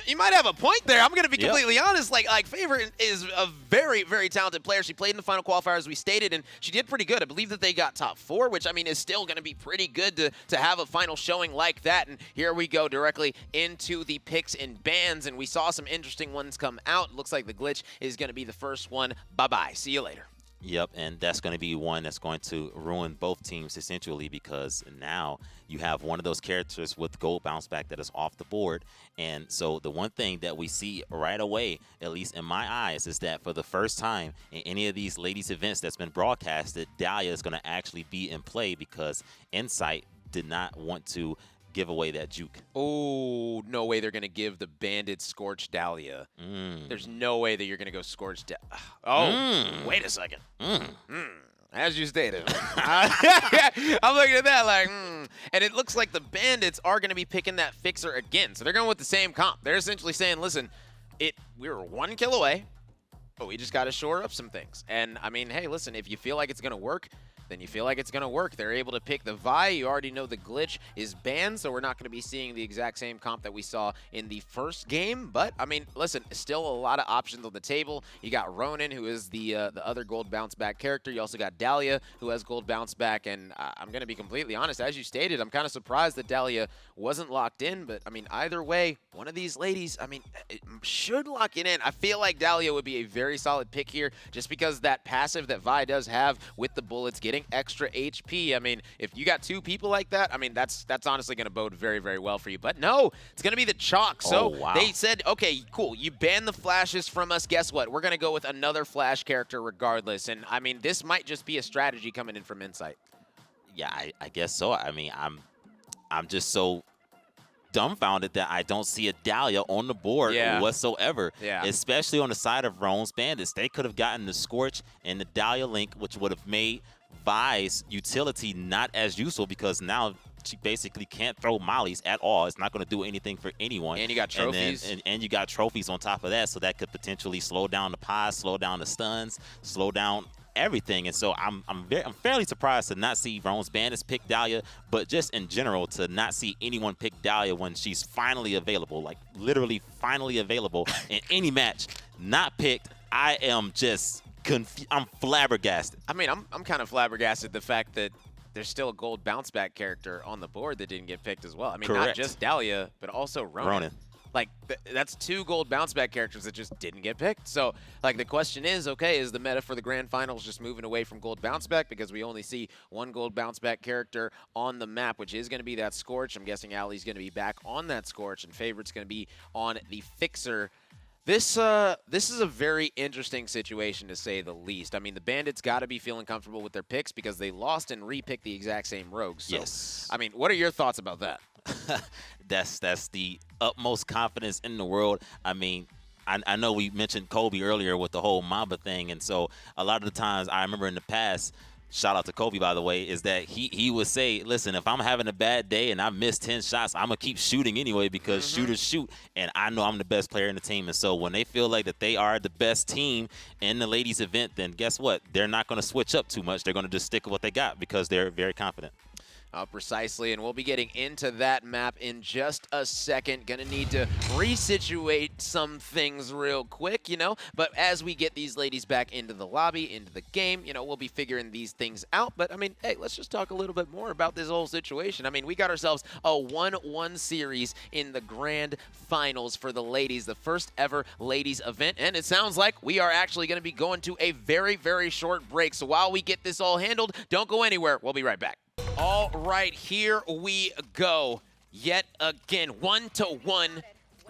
you might have a point there. I'm going to be completely honest. Like Favorite is a very, very talented player. She played in the final qualifier, as we stated, and she did pretty good. I believe that they got top 4, which, I mean, is still going to be pretty good to have a final showing like that. And here we go directly into the picks and bans, and we saw some interesting ones come out. Looks like the glitch is going to be the first one. Bye-bye. See you later. Yep, and that's going to be one that's going to ruin both teams essentially, because now you have one of those characters with gold bounce back that is off the board. And so the one thing that we see right away, at least in my eyes, is that for the first time in any of these ladies events that's been broadcasted, Dahlia is going to actually be in play, because Insight did not want to give away that juke. Oh, no way they're going to give the Bandits Scorch Dahlia. There's no way that you're going to go Scorch Dahlia. Oh, wait a second. As you stated. I'm looking at that like, And it looks like the Bandits are going to be picking that Fixer again. So they're going with the same comp. They're essentially saying, listen, we were 1 kill away, but we just got to shore up some things. And, I mean, hey, listen, if you feel like it's going to work, then you feel like it's going to work. They're able to pick the Vi. You already know the glitch is banned, so we're not going to be seeing the exact same comp that we saw in the first game. But, I mean, listen, still a lot of options on the table. You got Ronan, who is the other gold bounce back character. You also got Dahlia, who has gold bounce back. And I'm going to be completely honest, as you stated, I'm kind of surprised that Dahlia wasn't locked in. But, I mean, either way, one of these ladies, I mean, it should lock it in. I feel like Dahlia would be a very solid pick here, just because that passive that Vi does have with the bullets, getting extra HP. I mean, if you got 2 people like that, I mean, that's honestly going to bode very, very well for you. But no, it's going to be the chalk. So they said, okay, cool, you ban the flashes from us. Guess what? We're going to go with another flash character regardless. And I mean, this might just be a strategy coming in from Insight. Yeah, I guess so. I mean, I'm just so dumbfounded that I don't see a Dahlia on the board whatsoever, especially on the side of Rome's Bandits. They could have gotten the Scorch and the Dahlia link, which would have made Vi's utility not as useful, because now she basically can't throw mollies at all. It's not going to do anything for anyone. And you got trophies. And you got trophies on top of that, so that could potentially slow down the pies, slow down the stuns, slow down everything. And so I'm fairly surprised to not see Rome's Bandits pick Dahlia, but just in general to not see anyone pick Dahlia when she's finally available, like literally finally available in any match, not picked. I am just I'm flabbergasted. I mean, I'm kind of flabbergasted the fact that there's still a gold bounce back character on the board that didn't get picked as well. I mean, not just Dahlia, but also Ronan. Like, that's 2 gold bounce back characters that just didn't get picked. So, like, the question is, okay, is the meta for the grand finals just moving away from gold bounce back, because we only see 1 gold bounce back character on the map, which is going to be that Scorch. I'm guessing Allie's going to be back on that Scorch, and Favorite's going to be on the Fixer. This is a very interesting situation, to say the least. I mean, the Bandits got to be feeling comfortable with their picks, because they lost and re-picked the exact same rogues. So, yes. I mean, what are your thoughts about that? That's the utmost confidence in the world. I mean, I know we mentioned Kobe earlier with the whole Mamba thing, and so a lot of the times I remember in the past, shout out to Kobe, by the way, is that he would say, listen, if I'm having a bad day and I miss 10 shots, I'm going to keep shooting anyway, because shooters shoot, and I know I'm the best player in the team. And so when they feel like that they are the best team in the ladies event, then guess what? They're not going to switch up too much. They're going to just stick with what they got, because they're very confident. Precisely, and we'll be getting into that map in just a second. Gonna need to resituate some things real quick, you know, but as we get these ladies back into the lobby, into the game, you know, we'll be figuring these things out. But I mean, hey, let's just talk a little bit more about this whole situation. I mean, we got ourselves a 1-1 series in the grand finals for the ladies, the first ever ladies event, and it sounds like we are actually going to be going to a very, very short break. So while we get this all handled, don't go anywhere. We'll be right back. All right, here we go. Yet again, 1-1.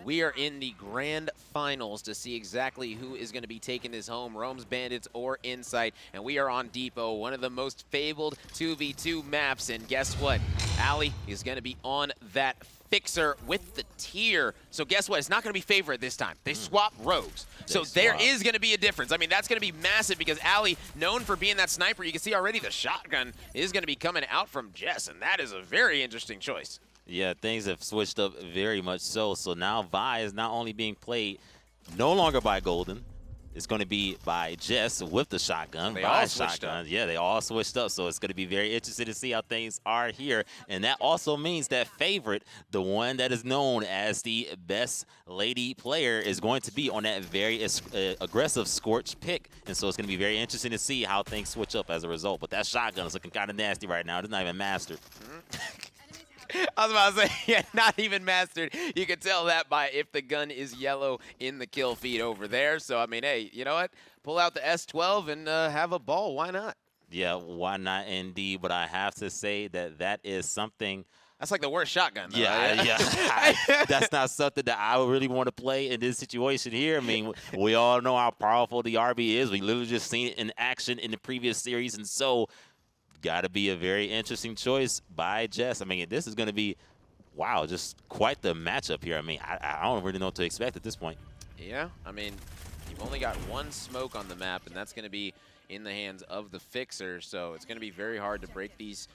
We are in the grand finals to see exactly who is going to be taking this home, Rome's Bandits or Insight. And we are on Depot, one of the most fabled 2v2 maps. And guess what? Ali is going to be on that Fixer with the tier. So guess what? It's not going to be favorite this time. They swap rogues. So there is going to be a difference. I mean, that's going to be massive because Ali, known for being that sniper, you can see already the shotgun is going to be coming out from Jess, and that is a very interesting choice. Yeah, things have switched up very much so. So now Vi is not only being played no longer by Golden. It's going to be by Jess with the shotgun. They all switched up. Yeah, they all switched up. So it's going to be very interesting to see how things are here. And that also means that favorite, the one that is known as the best lady player, is going to be on that very aggressive Scorch pick. And so it's going to be very interesting to see how things switch up as a result. But that shotgun is looking kind of nasty right now. It's not even mastered. I was about to say, yeah, not even mastered. You can tell that by if the gun is yellow in the kill feed over there. So, I mean, hey, you know what? Pull out the S12 and have a ball. Why not? Yeah, why not indeed? But I have to say that that is something. That's like the worst shotgun, though. Yeah. That's not something that I would really want to play in this situation here. I mean, we all know how powerful the RB is. We literally just seen it in action in the previous series. And so, got to be a very interesting choice by Jess. I mean, this is going to be, wow, just quite the matchup here. I mean, I don't really know what to expect at this point. Yeah, I mean, you've only got one smoke on the map, and that's going to be in the hands of the Fixer. So it's going to be very hard to break these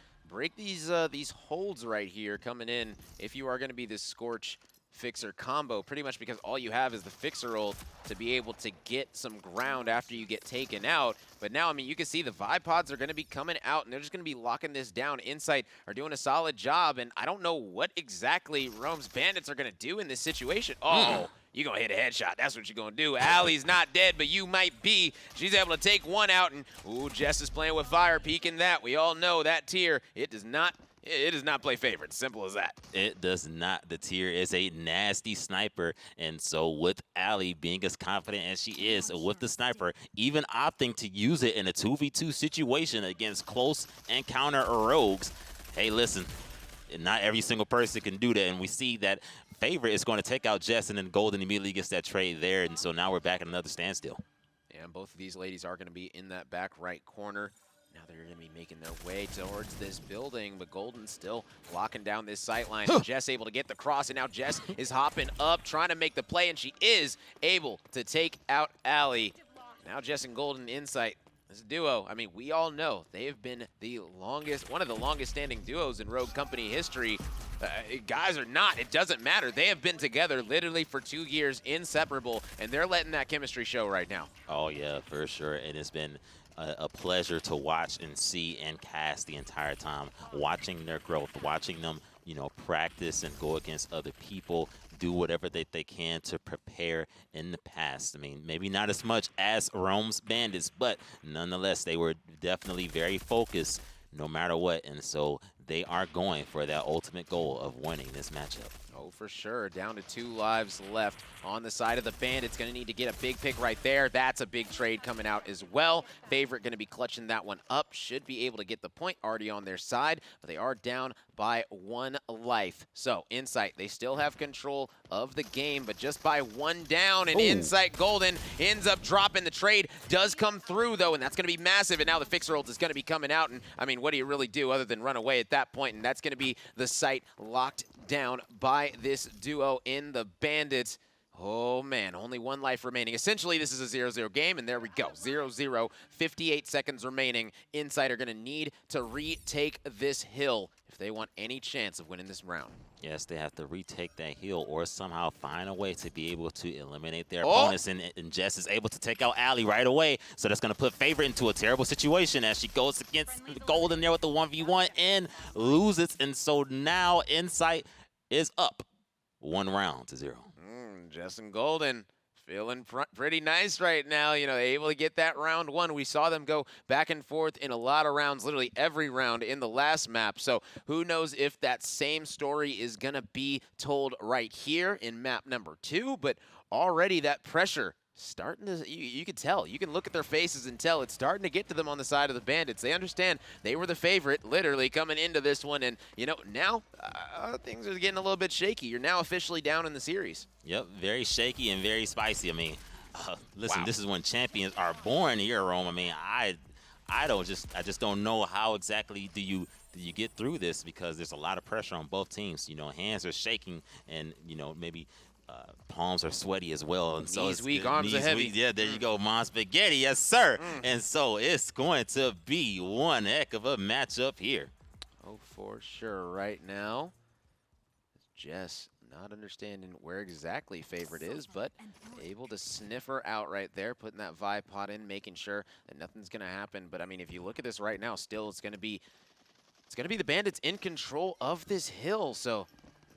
holds right here coming in if you are going to be this Scorch Fixer combo, pretty much because all you have is the Fixer ult to be able to get some ground after you get taken out. But now, I mean, you can see the Vibe Pods are going to be coming out, and they're just going to be locking this down. Insight are doing a solid job, and I don't know what exactly Rome's Bandits are going to do in this situation. Oh, you're going to hit a headshot. That's what you're going to do. Allie's not dead, but you might be. She's able to take one out, and, ooh, Jess is playing with fire, peeking that. We all know that tier, it does not play favorite. Simple as that. It does not. The tier is a nasty sniper. And so with Ali being as confident as she is with the sniper, even opting to use it in a 2v2 situation against close encounter rogues, hey, listen, not every single person can do that. And we see that favorite is going to take out Jess, and then Golden immediately gets that trade there. And so now we're back at another standstill. And both of these ladies are going to be in that back right corner. Now they're going to be making their way towards this building, but Golden's still locking down this sight line. Jess able to get the cross, and now Jess is hopping up, trying to make the play, and she is able to take out Ali. Now Jess and Golden Insight. This duo, I mean, we all know they have been the longest, one of the longest standing duos in Rogue Company history. Guys or not, it doesn't matter. They have been together literally for 2 years, inseparable, and they're letting that chemistry show right now. Oh, yeah, for sure. And it's been a pleasure to watch and see and cast the entire time, watching their growth, watching them, you know, practice and go against other people, do whatever they can to prepare in the past. I mean, maybe not as much as Rome's Bandits, but nonetheless, they were definitely very focused no matter what. And so they are going for that ultimate goal of winning this matchup. Oh, for sure. Down to 2 lives left on the side of the Bandits. Going to need to get a big pick right there. That's a big trade coming out as well. Favorite going to be clutching that one up. Should be able to get the point already on their side, but they are down by 1 life. So, Insight, they still have control of the game, but just by 1 down, and Insight Golden ends up dropping. The trade does come through, though, and that's going to be massive, and now the Fixer ult is going to be coming out, and, I mean, what do you really do other than run away at that point? And that's going to be the site locked down by this duo in the Bandits. Oh, man, only 1 life remaining. Essentially, this is a 0-0 game, and there we go. 0-0, 58 seconds remaining. Insight are going to need to retake this hill if they want any chance of winning this round. Yes, they have to retake that hill or somehow find a way to be able to eliminate their opponents. And Jess is able to take out Ali right away. So that's going to put Favorite into a terrible situation as she goes against Golden there with the 1v1 and loses. And so now Insight is up 1 round to 0. Jess and Golden feeling pretty nice right now. You know, able to get that round 1. We saw them go back and forth in a lot of rounds, literally every round in the last map. So who knows if that same story is going to be told right here in map number 2. But already that pressure starting to, you can tell. You can look at their faces and tell it's starting to get to them on the side of the Bandits. They understand they were the favorite, literally, coming into this one. And, you know, now things are getting a little bit shaky. You're now officially down in the series. Yep, very shaky and very spicy. I mean, listen, This is when champions are born here, Rome. I mean, I just don't know how exactly do you you get through this because there's a lot of pressure on both teams. You know, hands are shaking, and you know maybe palms are sweaty as well. And so Knees it's weak, arms are heavy. Yeah, there you go, Mom Spaghetti, yes sir. And so it's going to be one heck of a matchup here. Oh, for sure. Right now, Jess not understanding where exactly favorite is, but able to sniff her out right there, putting that vibe pot in, making sure that nothing's going to happen. But I mean, if you look at this right now, still it's going to be the Bandits in control of this hill. So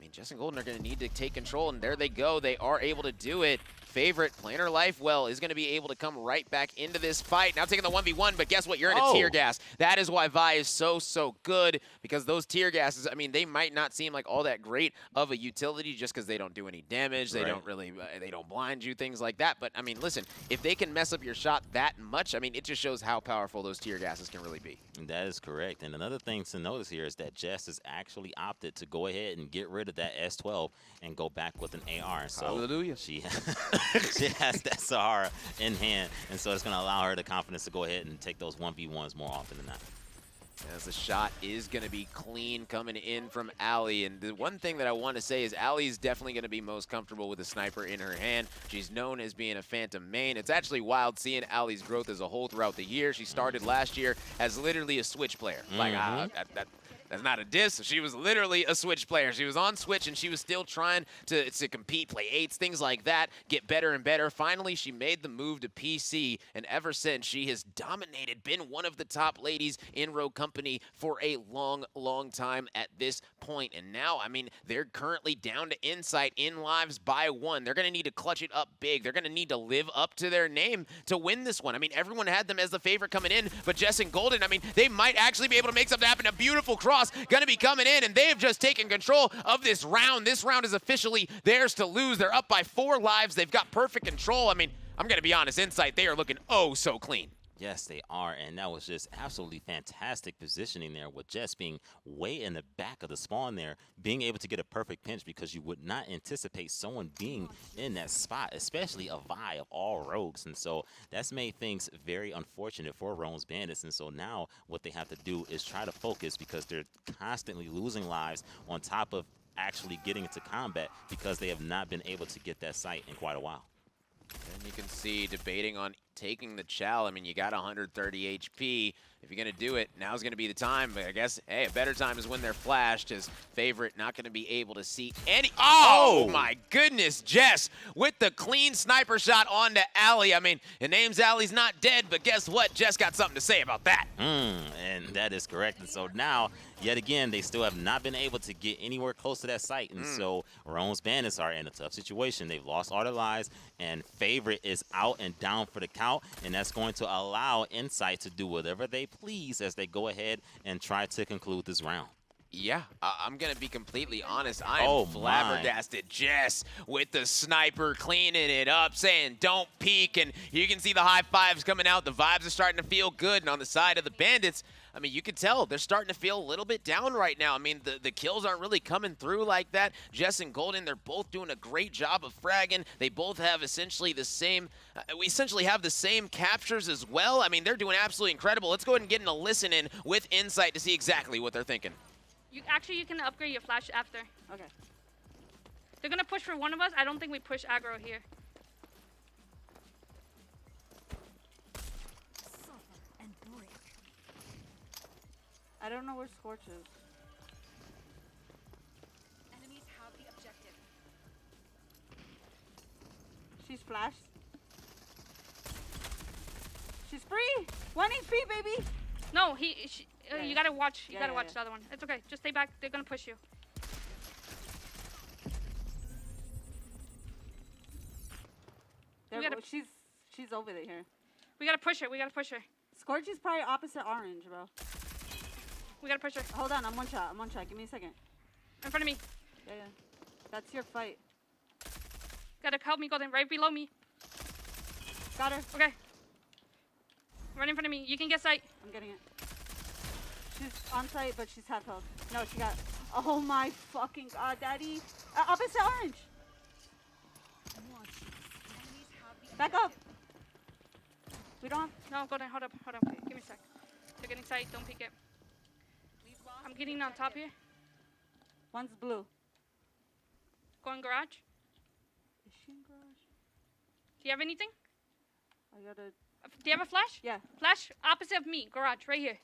I mean, Jess and Golden are going to need to take control, and there they go. They are able to do it. Favorite, playing her life well, is going to be able to come right back into this fight. Now taking the 1v1, but guess what? You're in a tear gas. That is why Vi is so good, because those tear gases, I mean, they might not seem like all that great of a utility just because they don't do any damage. They don't really, they don't blind you, things like that. But, I mean, listen, if they can mess up your shot that much, I mean, it just shows how powerful those tear gases can really be. That is correct. And another thing to notice here is that Jess has actually opted to go ahead and get rid of that S12 and go back with an AR. So hallelujah. She has that Sahara in hand, and so it's going to allow her the confidence to go ahead and take those 1v1s more often than not. As the shot is going to be clean coming in from Allie. And the one thing that I want to say is Allie's definitely going to be most comfortable with a sniper in her hand. She's known as being a Phantom main. It's actually wild seeing Allie's growth as a whole throughout the year. She started last year as literally a Switch player. Like, that's not a diss. She was literally a Switch player. She was on Switch, and she was still trying to compete, play 8s, things like that, get better and better. Finally, she made the move to PC, and ever since, she has dominated, been one of the top ladies in Rogue Company for a long time at this point. And now, I mean, they're currently down to Insight in lives by 1. They're going to need to clutch it up big. They're going to need to live up to their name to win this one. I mean, everyone had them as the favorite coming in, but Jess and Golden, I mean, they might actually be able to make something happen. A beautiful cross going to be coming in, and they have just taken control of this round. This round is officially theirs to lose. They're up by 4 lives. They've got perfect control. I mean, I'm going to be honest, Insight, they are looking oh so clean. Yes, they are, and that was just absolutely fantastic positioning there with Jess being way in the back of the spawn there, being able to get a perfect pinch because you would not anticipate someone being in that spot, especially a Vi of all rogues. And so that's made things very unfortunate for Rome's Bandits. And so now what they have to do is try to focus because they're constantly losing lives on top of actually getting into combat because they have not been able to get that sight in quite a while. And you can see debating on taking the Chow. I mean, you got 130 HP. If you're going to do it, now's going to be the time. But I guess, hey, a better time is when they're flashed. His favorite not going to be able to see any. Oh, my goodness, Jess with the clean sniper shot onto Allie. I mean, the name's Allie's not dead, but guess what? Jess got something to say about that. And that is correct. And so now, yet again, they still have not been able to get anywhere close to that site. And so Rome's Bandits are in a tough situation. They've lost all their lives, and favorite is out and down for the count. And that's going to allow Insight to do whatever they please as they go ahead and try to conclude this round. Yeah, I'm going to be completely honest. I am flabbergasted. Jess with the sniper cleaning it up, saying don't peek. And you can see the high fives coming out. The vibes are starting to feel good. And on the side of the Bandits, I mean, you can tell they're starting to feel a little bit down right now. I mean, the kills aren't really coming through like that. Jess and Golden, they're both doing a great job of fragging. They both have essentially the same, we essentially have the same captures as well. I mean, they're doing absolutely incredible. Let's go ahead and get in a listen in with Insight to see exactly what they're thinking. You can upgrade your flash after. Okay. They're gonna push for one of us. I don't think we push aggro here. I don't know where Scorch is. Enemies have the objective. She's flashed. She's free. 1 HP, baby. No, you gotta watch. You Yeah, gotta yeah, watch yeah. the other one. It's okay. Just stay back. They're gonna push you. She's over there. We gotta push her. We gotta push her. Scorch is probably opposite orange, bro. We gotta push her. Hold on, I'm one shot. Give me a second. In front of me. Yeah. That's your fight. Gotta help me, Golden. Right below me. Got her. Okay. Right in front of me. You can get sight. I'm getting it. She's on site, but she's half health. No, she got. Oh my fucking god, daddy. Opposite orange. Back up. We don't have. No, Golden. Hold up. Give me a sec. They're getting sight. Don't peek it. I'm getting on top here. One's blue. Going garage. Is she in garage? Do you have anything? I gotta. Do you have a flash? Yeah. Flash opposite of me. Garage, right here.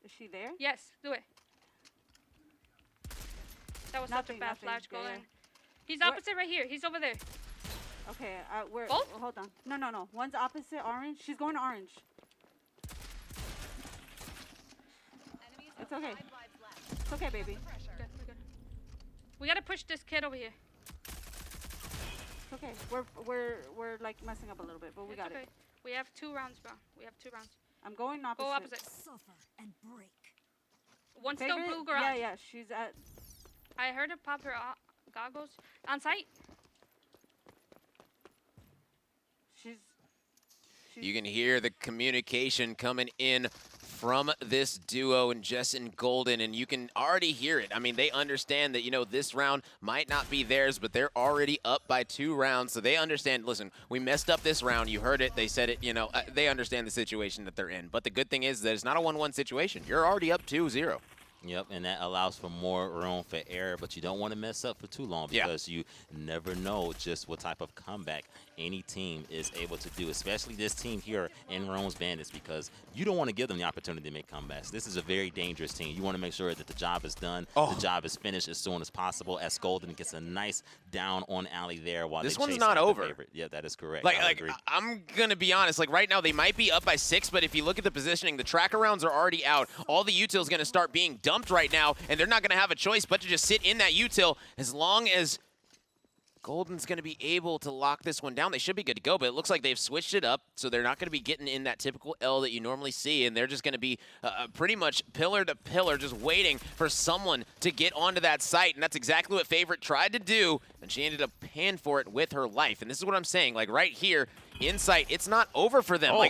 Is she there? Yes, do it. That was such a Nothing, bad nothing. flash. Go Yeah, in. yeah. He's Where- opposite right here. He's over there. Okay, we're. Both? Hold on. No. One's opposite orange. She's going orange. Enemies It's have okay. 5 lives left. It's okay, baby. Pressure. Good, we're good. We gotta push this kid over here. It's okay. We're like messing up a little bit, but we It's got okay. it. We have 2 rounds, bro. We have 2 rounds. I'm going opposite. Go opposite. Suffer and break. One still Favorite? blue garage. Yeah. She's at. I heard her pop her goggles. On site. She's. You can hear the communication coming in from this duo and Jess and Golden, and you can already hear it. I mean, they understand that, you know, this round might not be theirs, but they're already up by 2 rounds, so they understand, listen, we messed up this round. You heard it. They said it, you know, they understand the situation that they're in. But the good thing is that it's not a 1-1 situation. You're already up 2-0. Yep, and that allows for more room for error, but you don't want to mess up for too long Yeah. because you never know just what type of comeback any team is able to do, especially this team here in Rome's Bandits, because you don't want to give them the opportunity to make comebacks. This is a very dangerous team. You want to make sure that the job is done, the job is finished as soon as possible, as Golden gets a nice down on alley there while This they one's chase not out the over. favorite. Yeah, that is correct. Like, I agree. I'm going to be honest. Like, right now, they might be up by 6, but if you look at the positioning, the tracker rounds are already out. All the util's going to start being dumped right now, and they're not going to have a choice but to just sit in that util as long as Golden's going to be able to lock this one down. They should be good to go, but it looks like they've switched it up, so they're not going to be getting in that typical L that you normally see, and they're just going to be pretty much pillar to pillar, just waiting for someone to get onto that site, and that's exactly what Favorite tried to do, and she ended up paying for it with her life. And this is what I'm saying, like right here, Insight, it's not over for them. Oh.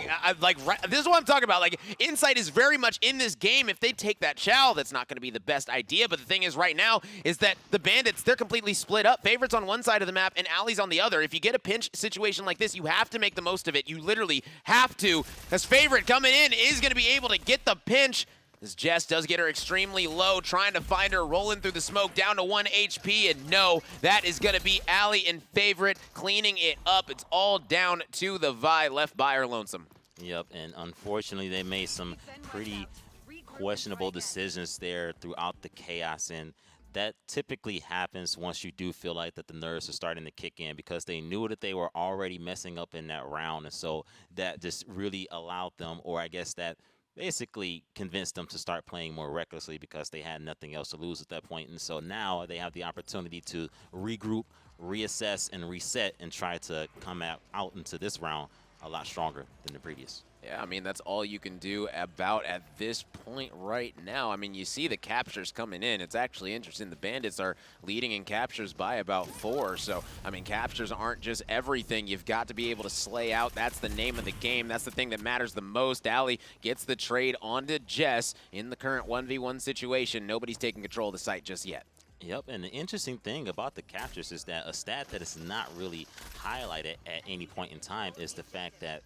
This is what I'm talking about. Like, Insight is very much in this game. If they take that chow, that's not going to be the best idea. But the thing is right now is that the Bandits, they're completely split up. Favorite's on one side of the map and Alley's on the other. If you get a pinch situation like this, you have to make the most of it. You literally have to. As Favorite coming in is going to be able to get the pinch. As Jess does get her extremely low, trying to find her, rolling through the smoke, down to 1 HP, and no, that is going to be Allie and Favorite cleaning it up. It's all down to the Vi, left by her lonesome. Yep, and unfortunately, they made some pretty questionable decisions there throughout the chaos, and that typically happens once you do feel like that the nerves are starting to kick in because they knew that they were already messing up in that round, and so that just really allowed them, or I guess that basically convinced them to start playing more recklessly because they had nothing else to lose at that point. And so now they have the opportunity to regroup, reassess, and reset and try to come out into this round a lot stronger than the previous. Yeah, I mean, that's all you can do about at this point right now. I mean, you see the captures coming in. It's actually interesting. The Bandits are leading in captures by about 4. So, I mean, captures aren't just everything. You've got to be able to slay out. That's the name of the game. That's the thing that matters the most. Allie gets the trade onto Jess in the current 1v1 situation. Nobody's taking control of the site just yet. Yep, and the interesting thing about the captures is that a stat that is not really highlighted at any point in time is the fact that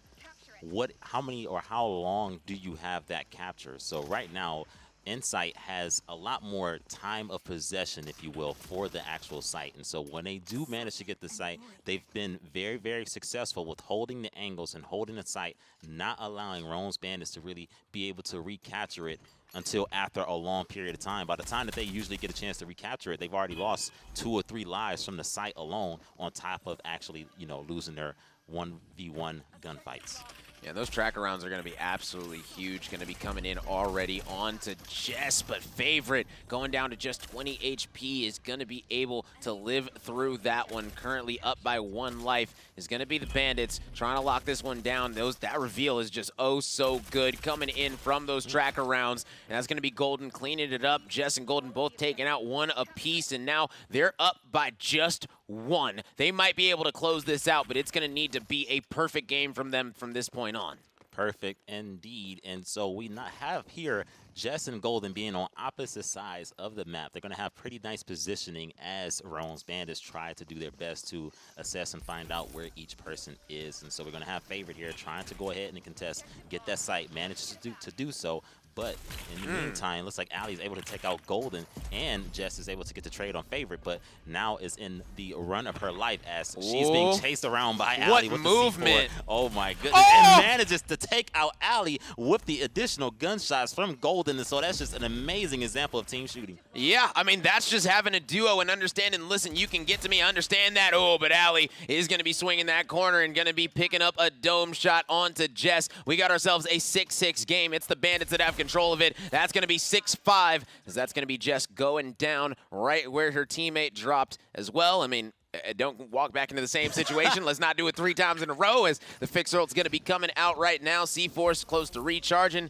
how many or how long do you have that capture? So right now, Insight has a lot more time of possession, if you will, for the actual site. And so when they do manage to get the site, they've been very, very successful with holding the angles and holding the site, not allowing Rome's Bandits to really be able to recapture it until after a long period of time. By the time that they usually get a chance to recapture it, they've already lost 2 or 3 lives from the site alone, on top of actually, you know, losing their 1v1 gunfights. Yeah, those tracker rounds are going to be absolutely huge. Going to be coming in already onto Jess, but Favorite going down to just 20 HP is going to be able to live through that one. Currently up by 1 life is going to be the Bandits trying to lock this one down. That reveal is just oh so good coming in from those tracker rounds, and that's going to be Golden cleaning it up. Jess and Golden both taking out 1 apiece, and now they're up by just 1. They might be able to close this out, but it's going to need to be a perfect game from them from this point on. Perfect indeed. And so we not have here Jess and Golden being on opposite sides of the map. They're going to have pretty nice positioning as Rome's Bandits try to do their best to assess and find out where each person is. And so we're going to have Favorite here trying to go ahead and contest, get that site, manage to do so. But in the meantime, it looks like Ali is able to take out Golden, and Jess is able to get the trade on Favorite, but now is in the run of her life as she's being chased around by Ali with movement. the C4. Oh my goodness. Oh! And manages to take out Ali with the additional gunshots from Golden, and so that's just an amazing example of team shooting. Yeah, I mean, that's just having a duo and understanding, listen, you can get to me, I understand that. Oh, but Ali is going to be swinging that corner and going to be picking up a dome shot onto Jess. We got ourselves a 6-6 game. It's the Bandits that have control of it. That's going to be 6-5, as that's going to be Jess going down right where her teammate dropped as well. I mean, don't walk back into the same situation. Let's not do it 3 times in a row, as the fixer ult's going to be coming out right now. C4's close to recharging.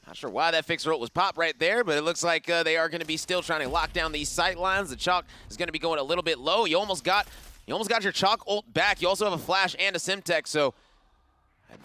Not sure why that fixer ult was popped right there, but it looks like they are going to be still trying to lock down these sight lines. The chalk is going to be going a little bit low. You almost got your chalk ult back. You also have a flash and a Simtech, so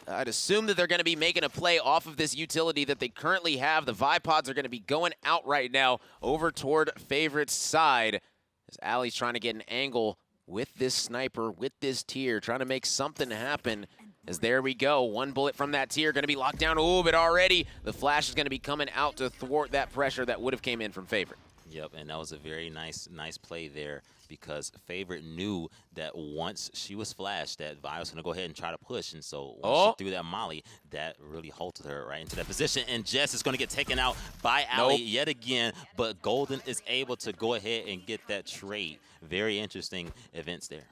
I'd assume that they're going to be making a play off of this utility that they currently have. The Vipods are going to be going out right now over toward Favorite's side, as Ali's trying to get an angle with this sniper, with this tier, trying to make something happen. As there we go, 1 bullet from that tier, going to be locked down. Oh, but already the flash is going to be coming out to thwart that pressure that would have came in from Favorite. Yep, and that was a very nice play there, because Favorite knew that once she was flashed, that Vi was going to go ahead and try to push. And so once she threw that molly, that really halted her right into that position. And Jess is going to get taken out by Ali yet again, but Golden is able to go ahead and get that trade. Very interesting events there.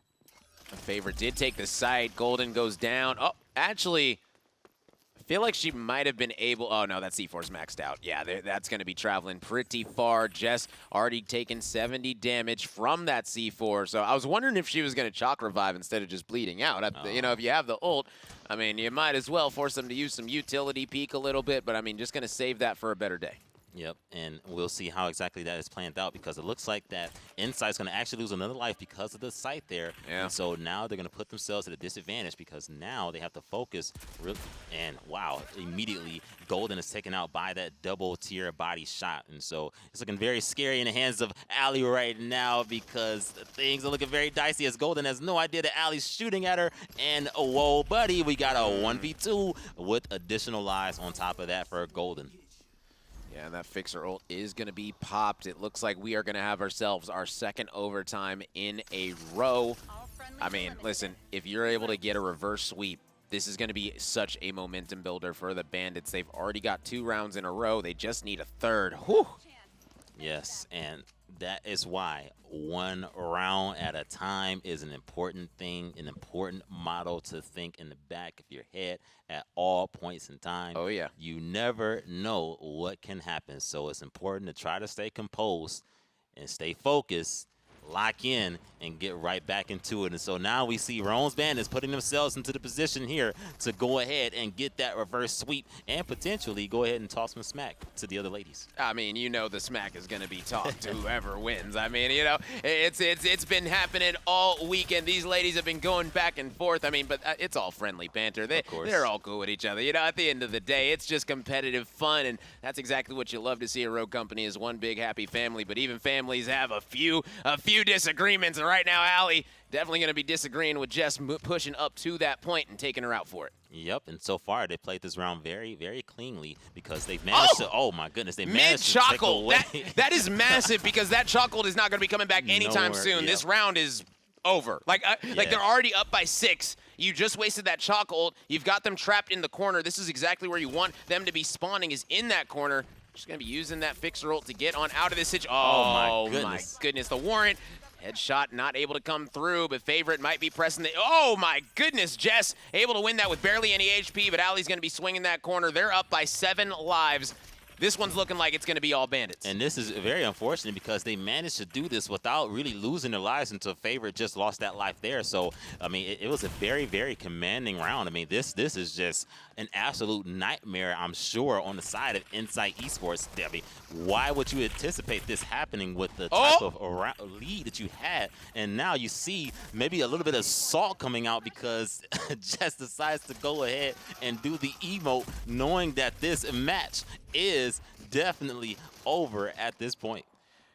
Favorite did take the side. Golden goes down. Oh, actually, I feel like she might have been able. Oh, no, that C4's maxed out. Yeah, that's going to be traveling pretty far. Jess already taken 70 damage from that C4. So I was wondering if she was going to chalk revive instead of just bleeding out. You know, if you have the ult, I mean, you might as well force them to use some utility peek a little bit. But, I mean, just going to save that for a better day. Yep, and we'll see how exactly that is planned out, because it looks like that Insight's going to actually lose another life because of the sight there. Yeah. And so now they're going to put themselves at a disadvantage, because now they have to focus. And wow, immediately Golden is taken out by that double tier body shot. And so it's looking very scary in the hands of Ali right now, because things are looking very dicey, as Golden has no idea that Ali's shooting at her. And whoa, buddy, we got a 1v2 with additional lives on top of that for Golden. Yeah, and that fixer ult is going to be popped. It looks like we are going to have ourselves our second overtime in a row. I mean, listen, if you're able to get a reverse sweep, this is going to be such a momentum builder for the Bandits. They've already got 2 rounds in a row. They just need a third. Whew. Yes, and that is why 1 round at a time is an important thing, an important motto to think in the back of your head at all points in time. Oh, yeah. You never know what can happen, so it's important to try to stay composed and stay focused, lock in, and get right back into it. And so now we see Rome's Bandits putting themselves into the position here to go ahead and get that reverse sweep and potentially go ahead and toss some smack to the other ladies. I mean, you know the smack is going to be tossed to whoever wins. I mean, you know, it's been happening all weekend. These ladies have been going back and forth. I mean, but it's all friendly banter. They're all cool with each other. You know, at the end of the day, it's just competitive fun, and that's exactly what you love to see. A Rogue Company is one big happy family, but even families have a few disagreements. And right now, Ali definitely going to be disagreeing with Jess, pushing up to that point and taking her out for it. Yep, and so far they played this round very, very cleanly, because they've managed to. Oh my goodness, they managed to take away. That is massive, because that chocolate is not going to be coming back anytime soon. Yep. This round is over. Like they're already up by 6. You just wasted that chocolate. You've got them trapped in the corner. This is exactly where you want them to be spawning, is in that corner. Just going to be using that fixer ult to get on out of this situation. Oh my goodness, the warrant. Headshot not able to come through, but Favorite might be pressing the. Oh my goodness, Jess able to win that with barely any HP, but Ali's going to be swinging that corner. They're up by 7 lives. This one's looking like it's going to be all Bandits. And this is very unfortunate, because they managed to do this without really losing their lives until Favorite just lost that life there. So, I mean, it was a very, very commanding round. I mean, this is just an absolute nightmare, I'm sure, on the side of Insight Esports. I mean, why would you anticipate this happening with the type of lead that you had? And now you see maybe a little bit of salt coming out, because Jess decides to go ahead and do the emote, knowing that this match is definitely over at this point.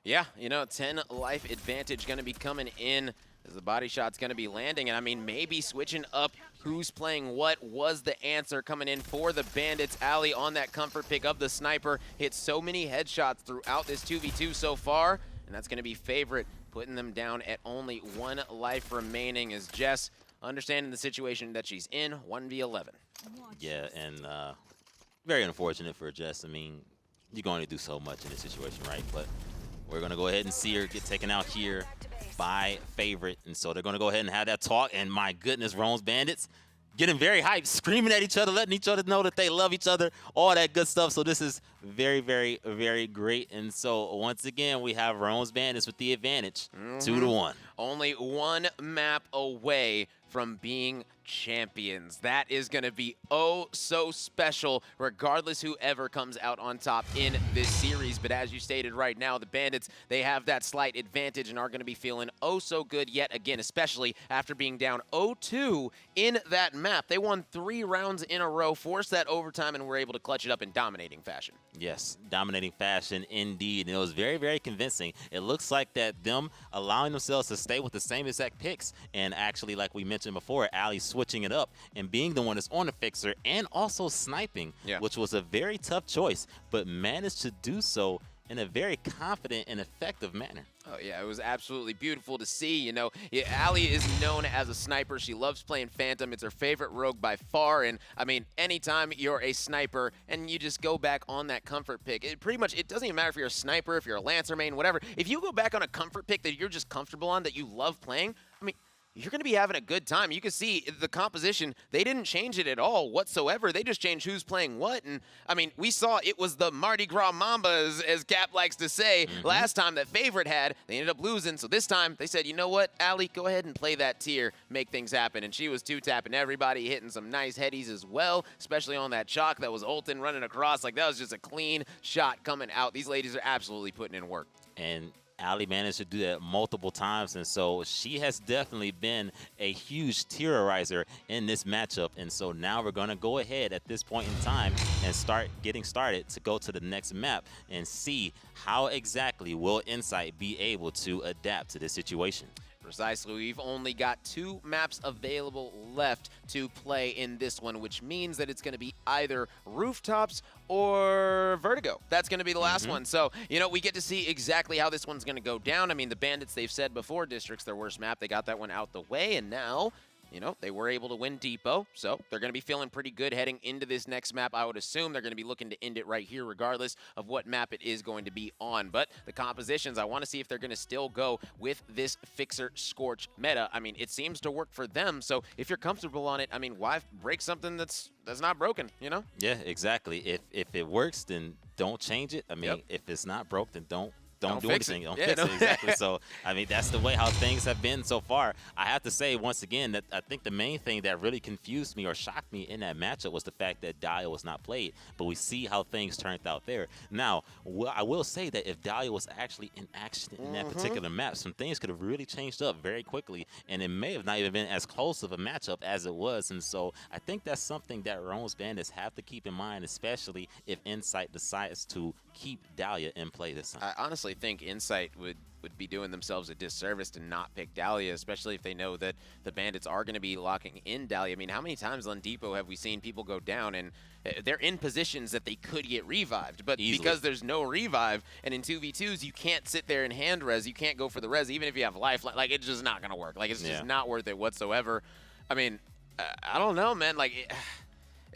Yeah, you know, 10 life advantage going to be coming in. as the body shot's going to be landing. And I mean, maybe switching up who's playing what was the answer coming in for the Bandits. Ali on that comfort pick of the sniper. Hit so many headshots throughout this 2v2 so far. And that's going to be Favorite, putting them down at only 1 life remaining as Jess, understanding the situation that she's in, 1v11. Yeah, and very unfortunate for Jess. I mean, you're going to do so much in this situation, right? But we're going to go ahead and see her get taken out here by Favorite. And so they're going to go ahead and have that talk. And my goodness, Rome's Bandits getting very hyped, screaming at each other, letting each other know that they love each other, all that good stuff. So this is very, very, very great. And so once again, we have Rome's Bandits with the advantage, 2-1. Only 1 map away from being champions. That is going to be oh so special, regardless whoever comes out on top in this series. But as you stated right now, the Bandits, they have that slight advantage and are going to be feeling oh so good yet again, especially after being down 0-2 in that map. They won 3 rounds in a row, forced that overtime, and were able to clutch it up in dominating fashion. Yes, dominating fashion indeed. And it was very, very convincing. It looks like that them allowing themselves to stay with the same exact picks, and actually, like we mentioned before, Ali switching it up and being the one that's on the fixer and also sniping, which was a very tough choice, but managed to do so in a very confident and effective manner. Oh, yeah, it was absolutely beautiful to see. You know, Ali is known as a sniper. She loves playing Phantom. It's her favorite rogue by far. And, I mean, anytime you're a sniper and you just go back on that comfort pick, it pretty much, it doesn't even matter if you're a sniper, if you're a Lancer main, whatever. If you go back on a comfort pick that you're just comfortable on, that you love playing, I mean, you're going to be having a good time. You can see the composition. They didn't change it at all whatsoever. They just changed who's playing what. And, I mean, we saw it was the Mardi Gras Mamba, as Cap likes to say. Last time that Favorite had, they ended up losing. So this time, they said, you know what, Ali, go ahead and play that tier, make things happen. And she was two-tapping everybody, hitting some nice headies as well, especially on that chalk that was Olten running across. Like, that was just a clean shot coming out. These ladies are absolutely putting in work. And Ali managed to do that multiple times, and so she has definitely been a huge terrorizer in this matchup. And so now we're going to go ahead at this point in time and start getting started to go to the next map and see how exactly will Insight be able to adapt to this situation. Precisely. We've only got 2 maps available left to play in this one, which means that it's going to be either Rooftops or Vertigo. That's going to be the last one. So, you know, we get to see exactly how this one's going to go down. I mean, the Bandits, they've said before, District's their worst map. They got that one out the way, and now, you know, they were able to win Depot, so they're going to be feeling pretty good heading into this next map. I would assume they're going to be looking to end it right here regardless of what map it is going to be on. But the compositions, I want to see if they're going to still go with this Fixer Scorch meta. I mean, it seems to work for them, so if you're comfortable on it, I mean, why break something that's not broken, you know? Yeah, exactly. If it works, then don't change it. I mean, if it's not broke, then don't do anything. Don't fix it. Exactly. So, I mean, that's the way how things have been so far. I have to say, once again, that I think the main thing that really confused me or shocked me in that matchup was the fact that Dahlia was not played. But we see how things turned out there. Now, I will say that if Dahlia was actually in action in that particular map, some things could have really changed up very quickly. And it may have not even been as close of a matchup as it was. And so I think that's something that Rome's Bandits have to keep in mind, especially if Insight decides to keep Dahlia in play this time. I honestly think Insight would be doing themselves a disservice to not pick Dahlia, especially if they know that the Bandits are going to be locking in Dahlia. I mean, how many times on Depot have we seen people go down and they're in positions that they could get revived, but because there's no revive, and in 2v2s, you can't sit there and hand res, you can't go for the res, even if you have life, like it's just not going to work. Like, it's just not worth it whatsoever. I mean, I don't know, man. Like,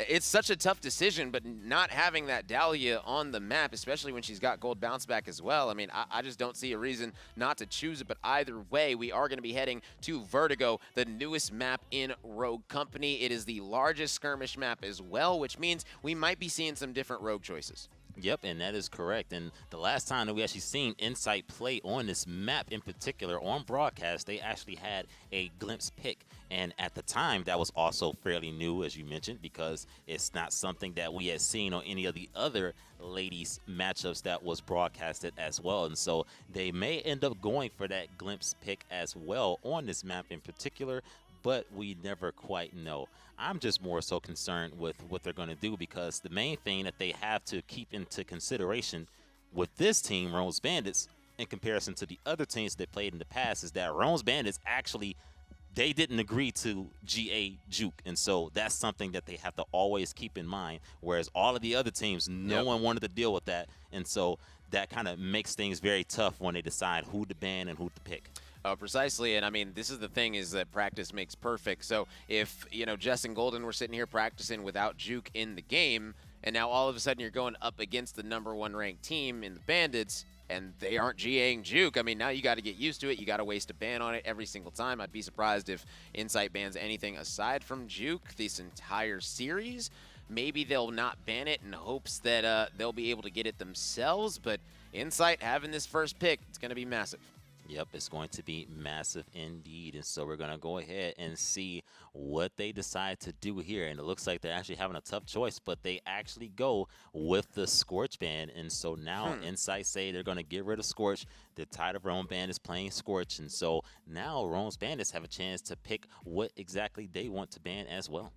it's such a tough decision, but not having that Dahlia on the map, especially when she's got gold bounce back as well, I mean, I just don't see a reason not to choose it. But either way, we are going to be heading to Vertigo, the newest map in Rogue Company. It is the largest skirmish map as well, which means we might be seeing some different rogue choices. Yep, and that is correct. And the last time that we actually seen Insight play on this map in particular on broadcast, they actually had a glimpse pick. And at the time, that was also fairly new, as you mentioned, because it's not something that we had seen on any of the other ladies matchups that was broadcasted as well. And so they may end up going for that glimpse pick as well on this map in particular, but we never quite know. I'm just more so concerned with what they're going to do, because the main thing that they have to keep into consideration with this team, Rome's Bandits, in comparison to the other teams that played in the past is that Rome's Bandits actually they didn't agree to GA Juke, and so that's something that they have to always keep in mind. Whereas all of the other teams, no one wanted to deal with that, and so that kind of makes things very tough when they decide who to ban and who to pick. Precisely, and I mean, this is the thing, is that practice makes perfect. So if, Jess and Golden were sitting here practicing without Juke in the game, and now all of a sudden you're going up against the #1 ranked team in the Bandits, and they aren't GAing Juke, I mean, now you got to get used to it. You got to waste a ban on it every single time. I'd be surprised if Insight bans anything aside from Juke this entire series. Maybe they'll not ban it in hopes that they'll be able to get it themselves, but Insight having this first pick, it's going to be massive. Yep, it's going to be massive indeed. And so we're going to go ahead and see what they decide to do here. And it looks like they're actually having a tough choice, but they actually go with the Scorch ban. And so now Insight say they're going to get rid of Scorch. They're tired of Rome Bandits playing Scorch. And so now Rome's Bandits have a chance to pick what exactly they want to ban as well.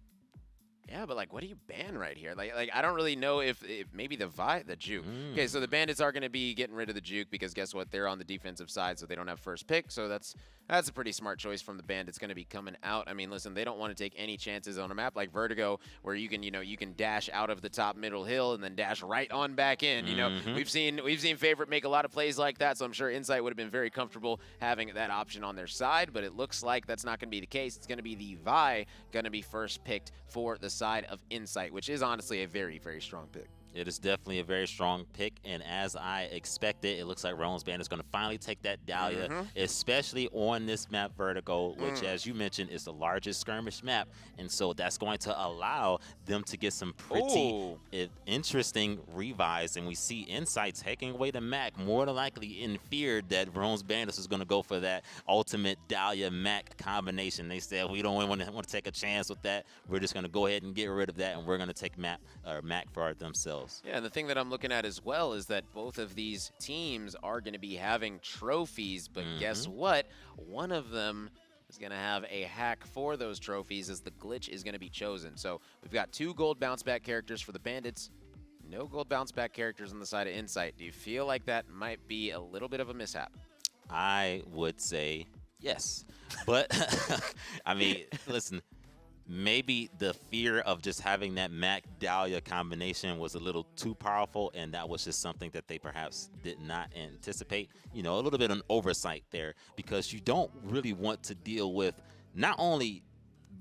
Yeah, but what do you ban right here? Like I don't really know if maybe the Juke. Okay, so the Bandits are going to be getting rid of the Juke because guess what? They're on the defensive side, so they don't have first pick. So that's a pretty smart choice from the Bandits going to be coming out. I mean, listen, they don't want to take any chances on a map like Vertigo where you can dash out of the top middle hill and then dash right on back in. We've seen Favorite make a lot of plays like that, so I'm sure Insight would have been very comfortable having that option on their side, but it looks like that's not going to be the case. It's going to be the Vi going to be first picked for the side of Insight, which is honestly a very, very strong pick. It is definitely a very strong pick, and as I expected, it looks like Rome's Band is going to finally take that Dahlia, especially on this map Vertigo, which, as you mentioned, is the largest skirmish map, and so that's going to allow them to get some pretty interesting revives, and we see Insight taking away the Mac, more than likely in fear that Rome's Bandits is going to go for that ultimate Dahlia Mac combination. They said, we don't want to take a chance with that. We're just going to go ahead and get rid of that, and we're going to take Mac for themselves. Yeah, and the thing that I'm looking at as well is that both of these teams are going to be having trophies, but guess what? One of them is going to have a hack for those trophies as the glitch is going to be chosen. So we've got 2 gold bounce back characters for the Bandits, no gold bounce back characters on the side of Insight. Do you feel like that might be a little bit of a mishap? I would say yes, but I mean, listen, maybe the fear of just having that Mac Dahlia combination was a little too powerful, and that was just something that they perhaps did not anticipate. A little bit of an oversight there, because you don't really want to deal with not only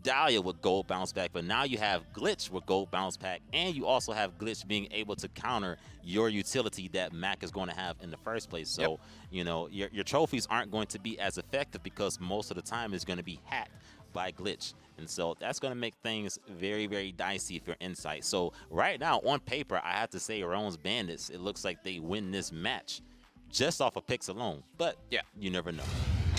Dahlia with gold bounce back, but now you have Glitch with gold bounce back, and you also have Glitch being able to counter your utility that Mac is going to have in the first place. So, your trophies aren't going to be as effective because most of the time it's going to be hacked by Glitch. And so that's going to make things very, very dicey for Insight. So right now, on paper, I have to say Rome's Bandits, it looks like they win this match just off of picks alone. But yeah, you never know.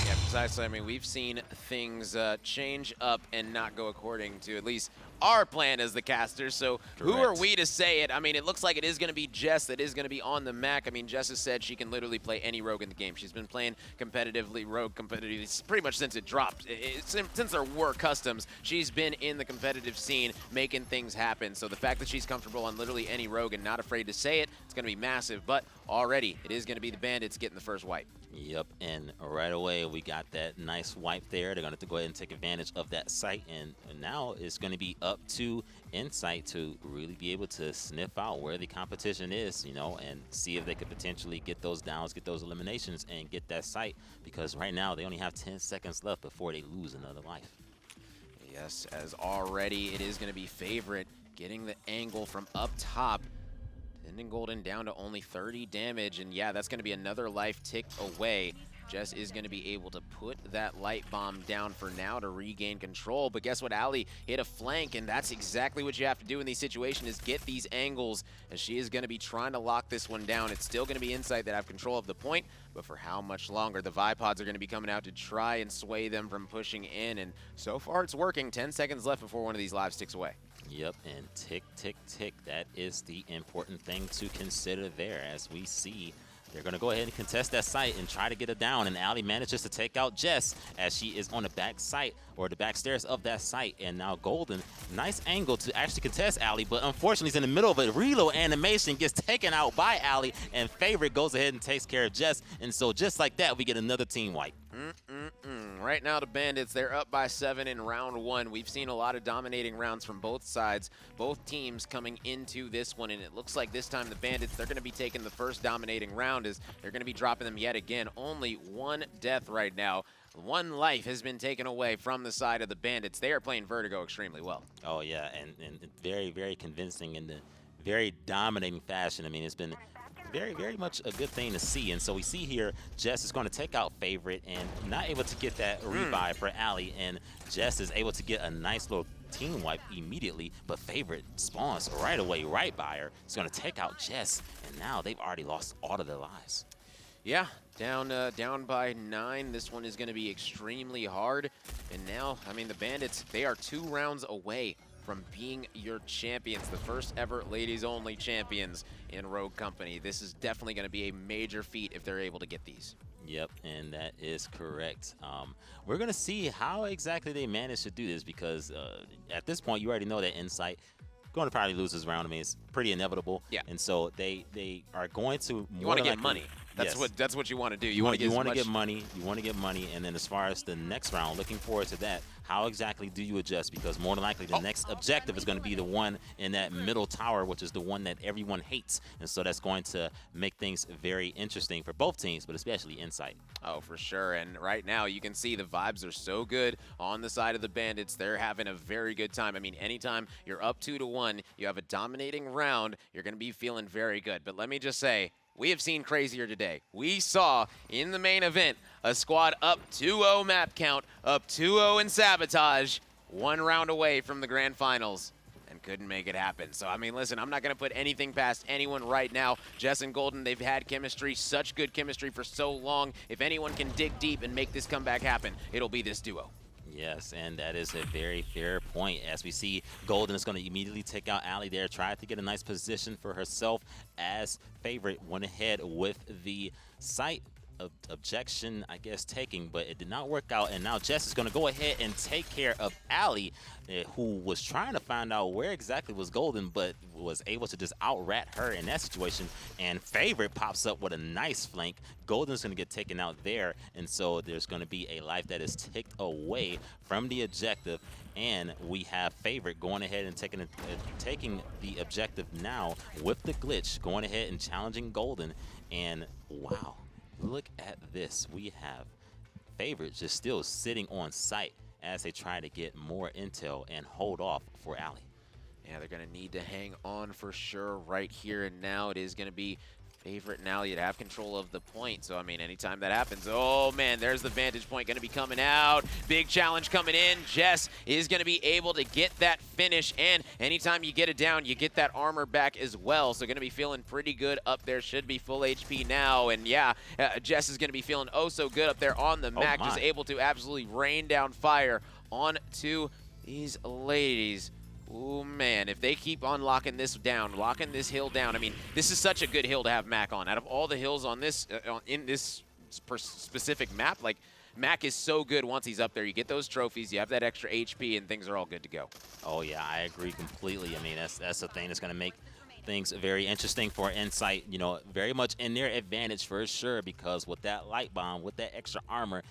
Yeah, precisely. I mean, we've seen things change up and not go according to at least our plan as the casters. So who are we to say it? I mean, it looks like it is going to be Jess that is going to be on the Mac. I mean, Jess has said she can literally play any rogue in the game. She's been playing competitively, rogue competitively, pretty much since it dropped. Since there were customs, she's been in the competitive scene making things happen. So the fact that she's comfortable on literally any rogue and not afraid to say it, it's going to be massive. But already, it is going to be the Bandits getting the first wipe. Yep, and right away we got that nice wipe there. They're going to go ahead and take advantage of that site, and now it's going to be up to Insight to really be able to sniff out where the competition is, and see if they could potentially get those downs, get those eliminations, and get that site, because right now they only have 10 seconds left before they lose another life. Yes, as already it is going to be Favorite getting the angle from up top. Sending Golden down to only 30 damage, and yeah, that's going to be another life ticked away. Jess is going to be able to put that light bomb down for now to regain control, but guess what? Ali hit a flank, and that's exactly what you have to do in these situations, is get these angles, and she is going to be trying to lock this one down. It's still going to be Insight that have control of the point, but for how much longer? The Vipods are going to be coming out to try and sway them from pushing in, and so far it's working. 10 seconds left before one of these lives ticks away. Yep, and tick, tick, tick. That is the important thing to consider there, as we see They're going to go ahead and contest that site and try to get it down. And Ali manages to take out Jess as she is on the back site or the back stairs of that site. And now Golden, nice angle to actually contest Ali, but unfortunately he's in the middle of a reload animation, gets taken out by Ali, and Favorite goes ahead and takes care of Jess. And so just like that, we get another team wipe. Right now, the Bandits, they're up by 7 in round 1. We've seen a lot of dominating rounds from both sides, both teams coming into this one, and it looks like this time the Bandits, they're going to be taking the first dominating round as they're going to be dropping them yet again. Only 1 death right now. 1 life has been taken away from the side of the Bandits. They are playing Vertigo extremely well. Oh, yeah, and very, very convincing in the very dominating fashion. I mean, it's been very, very much a good thing to see. And so we see here, Jess is going to take out Favorite and not able to get that revive for Ali. And Jess is able to get a nice little team wipe immediately, but Favorite spawns right away, right by her. It's going to take out Jess, and now they've already lost all of their lives. Yeah, down by 9. This one is going to be extremely hard. And now, I mean, the Bandits, they are 2 rounds away from being your champions, the first ever ladies-only champions in Rogue Company. This is definitely going to be a major feat if they're able to get these. Yep, and that is correct. We're going to see how exactly they manage to do this because at this point, you already know that Insight going to probably lose this round. I mean, it's pretty inevitable. Yeah. And so they are going to You want to get money. That's yes. what you want to do. You want to get money. You want to get money. And then as far as the next round, looking forward to that. How exactly do you adjust? Because more than likely, the next objective is going to be the one in that middle tower, which is the one that everyone hates. And so that's going to make things very interesting for both teams, but especially Insight. Oh, for sure. And right now, you can see the vibes are so good on the side of the Bandits. They're having a very good time. I mean, anytime you're up 2-1, you have a dominating round, you're going to be feeling very good. But let me just say, we have seen crazier today. We saw in the main event a squad up 2-0 map count, up 2-0 in Sabotage, 1 round away from the grand finals, and couldn't make it happen. So, I mean, listen, I'm not going to put anything past anyone right now. Jess and Golden, they've had chemistry, such good chemistry for so long. If anyone can dig deep and make this comeback happen, it'll be this duo. Yes, and that is a very fair point. As we see, Golden is going to immediately take out Ali there, try to get a nice position for herself as Favorite. Went ahead with the site objection, I guess, taking, but it did not work out. And now Jess is going to go ahead and take care of Ali, who was trying to find out where exactly was Golden, but was able to just out-rat her in that situation. And Favorite pops up with a nice flank. Golden's going to get taken out there, and so there's going to be a life that is ticked away from the objective. And we have Favorite going ahead and taking the objective now with the glitch, going ahead and challenging Golden. And wow. Look at this. We have Favorite just still sitting on site as they try to get more intel and hold off for Ali. Yeah, they're going to need to hang on for sure right here and now. It is going to be Favorite and Ali to have control of the point. So, I mean, anytime that happens, oh, man, there's the vantage point going to be coming out. Big challenge coming in. Jess is going to be able to get that finish. And anytime you get it down, you get that armor back as well. So, going to be feeling pretty good up there. Should be full HP now. And, yeah, Jess is going to be feeling oh so good up there on the Mac. Just able to absolutely rain down fire onto these ladies. Oh, man, if they keep on locking this down, locking this hill down, I mean, this is such a good hill to have Mac on. Out of all the hills on this, in this specific map, like, Mac is so good once he's up there. You get those trophies, you have that extra HP, and things are all good to go. Oh, yeah, I agree completely. I mean, that's the thing that's going to make things very interesting for Insight. You know, very much in their advantage for sure, because with that light bomb, with that extra armor,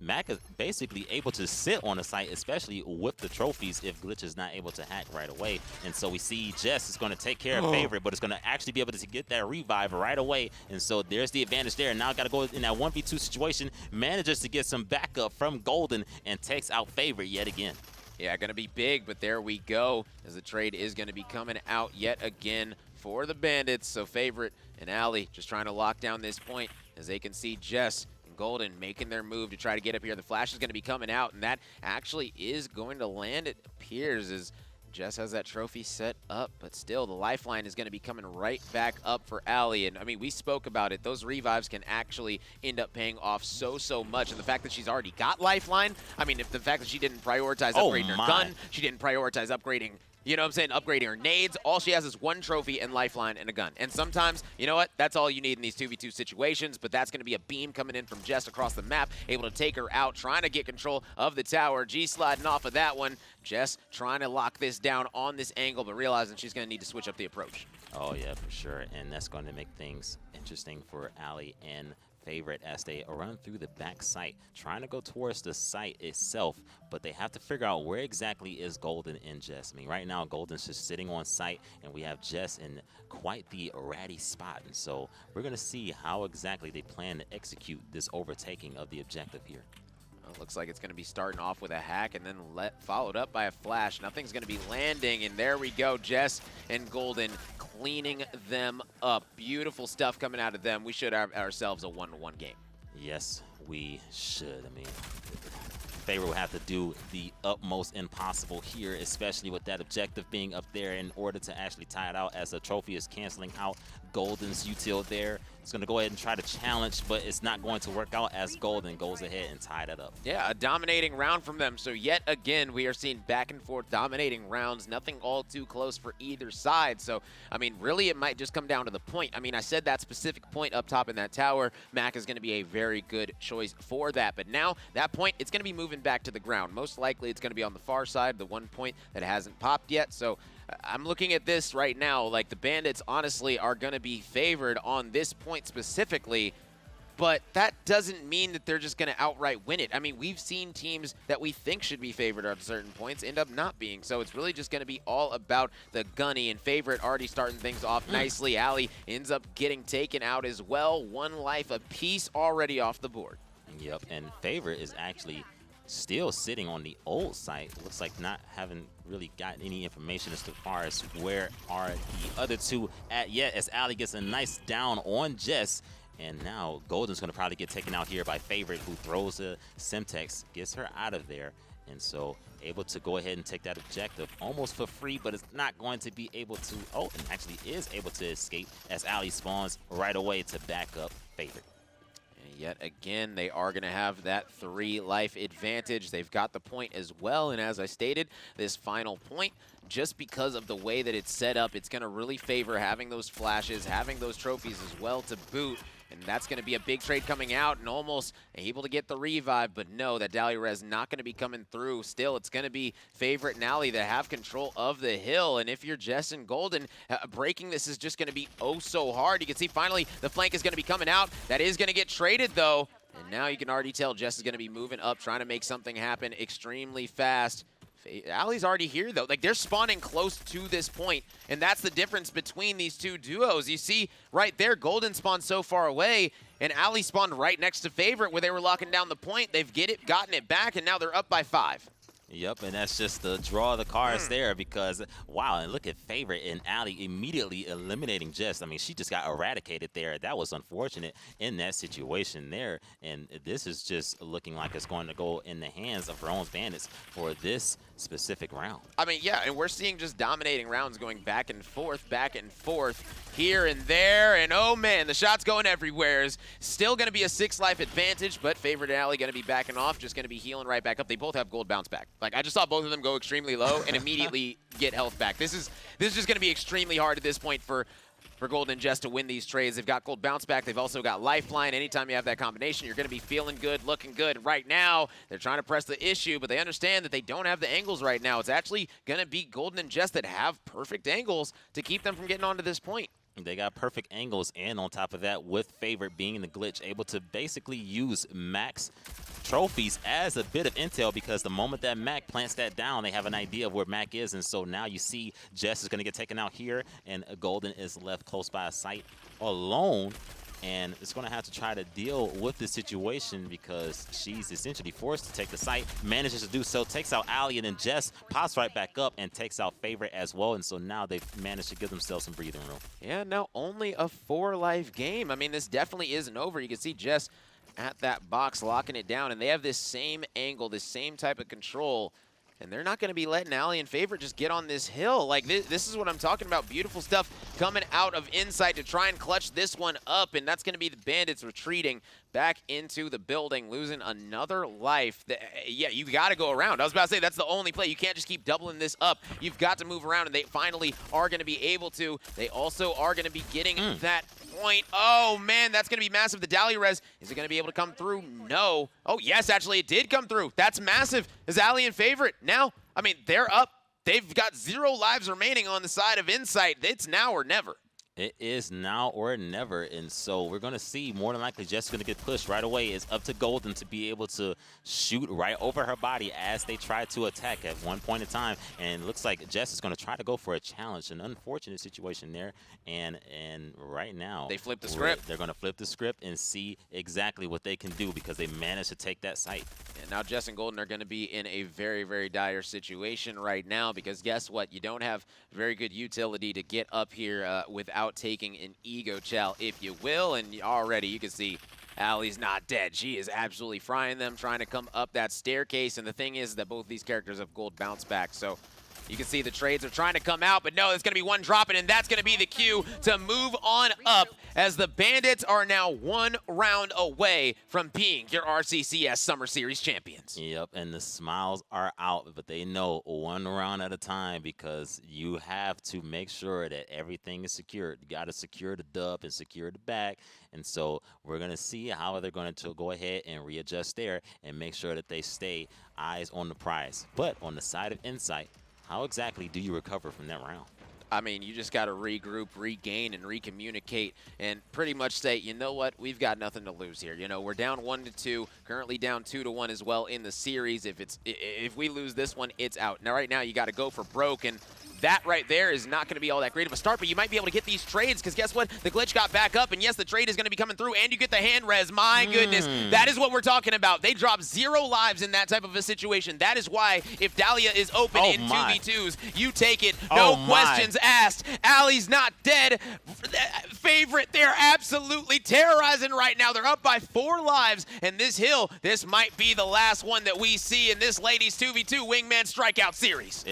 Mac is basically able to sit on the site, especially with the trophies, if Glitch is not able to hack right away. And so we see Jess is going to take care of Favorite, but it's going to actually be able to get that revive right away. And so there's the advantage there. Now got to go in that 1v2 situation, manages to get some backup from Golden, and takes out Favorite yet again. Yeah, going to be big, but there we go, as the trade is going to be coming out yet again for the Bandits. So Favorite and Ali just trying to lock down this point as they can see Jess Golden making their move to try to get up here. The flash is going to be coming out, and that actually is going to land, it appears, as Jess has that trophy set up, but still the lifeline is going to be coming right back up for Ali. And I mean, we spoke about it. Those revives can actually end up paying off so much. And the fact that she's already got lifeline, I mean, if the fact that she didn't prioritize upgrading her gun, she didn't prioritize upgrading You know what I'm saying? Upgrading her nades. All she has is 1 trophy and lifeline and a gun. And sometimes, you know what? That's all you need in these 2v2 situations, but that's going to be a beam coming in from Jess across the map, able to take her out, trying to get control of the tower. G sliding off of that one. Jess trying to lock this down on this angle, but realizing she's going to need to switch up the approach. Oh, yeah, for sure. And that's going to make things interesting for Ali and Favorite as they run through the back site, trying to go towards the site itself, but they have to figure out where exactly is Golden and Jess. I mean, right now, Golden's just sitting on site, and we have Jess in quite the ratty spot. And so we're going to see how exactly they plan to execute this overtaking of the objective here. Well, looks like it's going to be starting off with a hack and then followed up by a flash. Nothing's going to be landing, and there we go. Jess and Golden cleaning them up. Beautiful stuff coming out of them. We should have ourselves a 1-1 game. Yes, we should. I mean, Favorite will have to do the utmost impossible here, especially with that objective being up there in order to actually tie it out, as the trophy is canceling out Golden's util there. It's going to go ahead and try to challenge, but it's not going to work out as Golden goes ahead and tie that up. Yeah, a dominating round from them. So yet again, we are seeing back and forth dominating rounds, nothing all too close for either side. So, I mean, really it might just come down to the point. I mean, I said that specific point up top in that tower, Mac is going to be a very good choice for that. But now, that point, it's going to be moving back to the ground. Most likely it's going to be on the far side, the one point that hasn't popped yet. So I'm looking at this right now, like the Bandits honestly are going to be favored on this point specifically, but that doesn't mean that they're just going to outright win it. I mean, we've seen teams that we think should be favored at certain points end up not being, so it's really just going to be all about the gunny, and Favorite already starting things off nicely. Ali ends up getting taken out as well. 1 life apiece already off the board. Yep, and Favorite is actually still sitting on the old site. Looks like not having really gotten any information as far as where are the other two at yet, as Ali gets a nice down on Jess. And now Golden's going to probably get taken out here by Favorite, who throws a Semtex, gets her out of there. And so able to go ahead and take that objective almost for free, but it's not going to be able to, oh, and actually is able to escape as Ali spawns right away to back up Favorite. Yet again, they are going to have that 3 life advantage. They've got the point as well, and as I stated, this final point, just because of the way that it's set up, it's going to really favor having those flashes, having those trophies as well to boot. And that's going to be a big trade coming out, and almost able to get the revive, but no, that RCCS not going to be coming through. Still, it's going to be Favorite and Ali that have control of the hill, and if you're Jess and Golden, breaking this is just going to be oh so hard. You can see finally the flank is going to be coming out. That is going to get traded, though, and now you can already tell Jess is going to be moving up, trying to make something happen extremely fast. Ali's already here, though. Like, they're spawning close to this point, and that's the difference between these two duos. You see right there, Golden spawned so far away, and Ali spawned right next to Favorite where they were locking down the point. They've gotten it back, and now they're up by 5. Yep, and that's just the draw of the cards there, because, wow, and look at Favorite and Ali immediately eliminating Jess. I mean, she just got eradicated there. That was unfortunate in that situation there, and this is just looking like it's going to go in the hands of Rowan's Bandits for this specific round. I mean, yeah, and we're seeing just dominating rounds going back and forth, here and there, and oh man, the shots going everywhere. Is still going to be a 6 life advantage, but Favorite and Ali going to be backing off, just going to be healing right back up. They both have gold bounce back. Like, I just saw both of them go extremely low and immediately get health back. This is just going to be extremely hard at this point for Golden and Jess to win these trades. They've got gold bounce back. They've also got lifeline. Anytime you have that combination, you're going to be feeling good, looking good. Right now, they're trying to press the issue, but they understand that they don't have the angles right now. It's actually going to be Golden and Jess that have perfect angles to keep them from getting onto this point. They got perfect angles, and on top of that, with Favorite being in the glitch, able to basically use Mac's trophies as a bit of intel, because the moment that Mac plants that down, they have an idea of where Mac is, and so now you see Jess is going to get taken out here, and Golden is left close by a site alone, and it's going to have to try to deal with the situation because she's essentially forced to take the site, manages to do so, takes out Ali, and then Jess pops right back up and takes out Favorite as well, and so now they've managed to give themselves some breathing room. Yeah, no, only a 4 life game. I mean, this definitely isn't over. You can see Jess at that box locking it down, and they have this same angle, this same type of control, and they're not going to be letting Ali and Favorite just get on this hill. Like, this is what I'm talking about. Beautiful stuff coming out of Insight to try and clutch this one up, and that's going to be the Bandits retreating. back into the building, losing another life. Yeah, you got to go around. I was about to say, that's the only play. You can't just keep doubling this up. You've got to move around, and they finally are going to be able to. They also are going to be getting that point. Oh, man, that's going to be massive. The Hi-Rez, is it going to be able to come through? No. Oh, yes, actually, it did come through. That's massive. Is Ali in favorite? Now, I mean, they're up. They've got 0 lives remaining on the side of Insight. It's now or never. It is now or never, and so we're going to see more than likely Jess is going to get pushed right away. It's up to Golden to be able to shoot right over her body as they try to attack at one point in time, and it looks like Jess is going to try to go for a challenge. An unfortunate situation there, and right now they flip the script. They're going to flip the script and see exactly what they can do because they managed to take that site. And now Jess and Golden are going to be in a very, very dire situation right now because guess what? You don't have very good utility to get up here without taking an ego chow, if you will. And already you can see Allie's not dead. She is absolutely frying them, trying to come up that staircase. And the thing is that both these characters have gold bounce back. So you can see the trades are trying to come out, but no, it's going to be one dropping, and that's going to be the cue to move on up as the Bandits are now 1 round away from being your RCCS Summer Series champions. Yep, and the smiles are out, but they know 1 round at a time because you have to make sure that everything is secured. You got to secure the dub and secure the bag, and so we're going to see how they're going to go ahead and readjust there and make sure that they stay eyes on the prize. But on the side of Insight, how exactly do you recover from that round? I mean, you just got to regroup, regain, and recommunicate, and pretty much say, you know what, we've got nothing to lose here. You know, we're down 1-2, currently down 2-1 as well in the series. If we lose this one, it's out. Now, right now, you got to go for broke, and that right there is not going to be all that great of a start, but you might be able to get these trades because guess what? The glitch got back up, and yes, the trade is going to be coming through, and you get the hand res. My goodness, that is what we're talking about. They drop 0 lives in that type of a situation. That is why if Dahlia is open in 2v2s, you take it. No questions asked. Allie's not dead. Favorite, they're absolutely terrorizing right now. They're up by 4 lives, and this hill, this might be the last one that we see in this ladies 2v2 Wingman Strikeout series.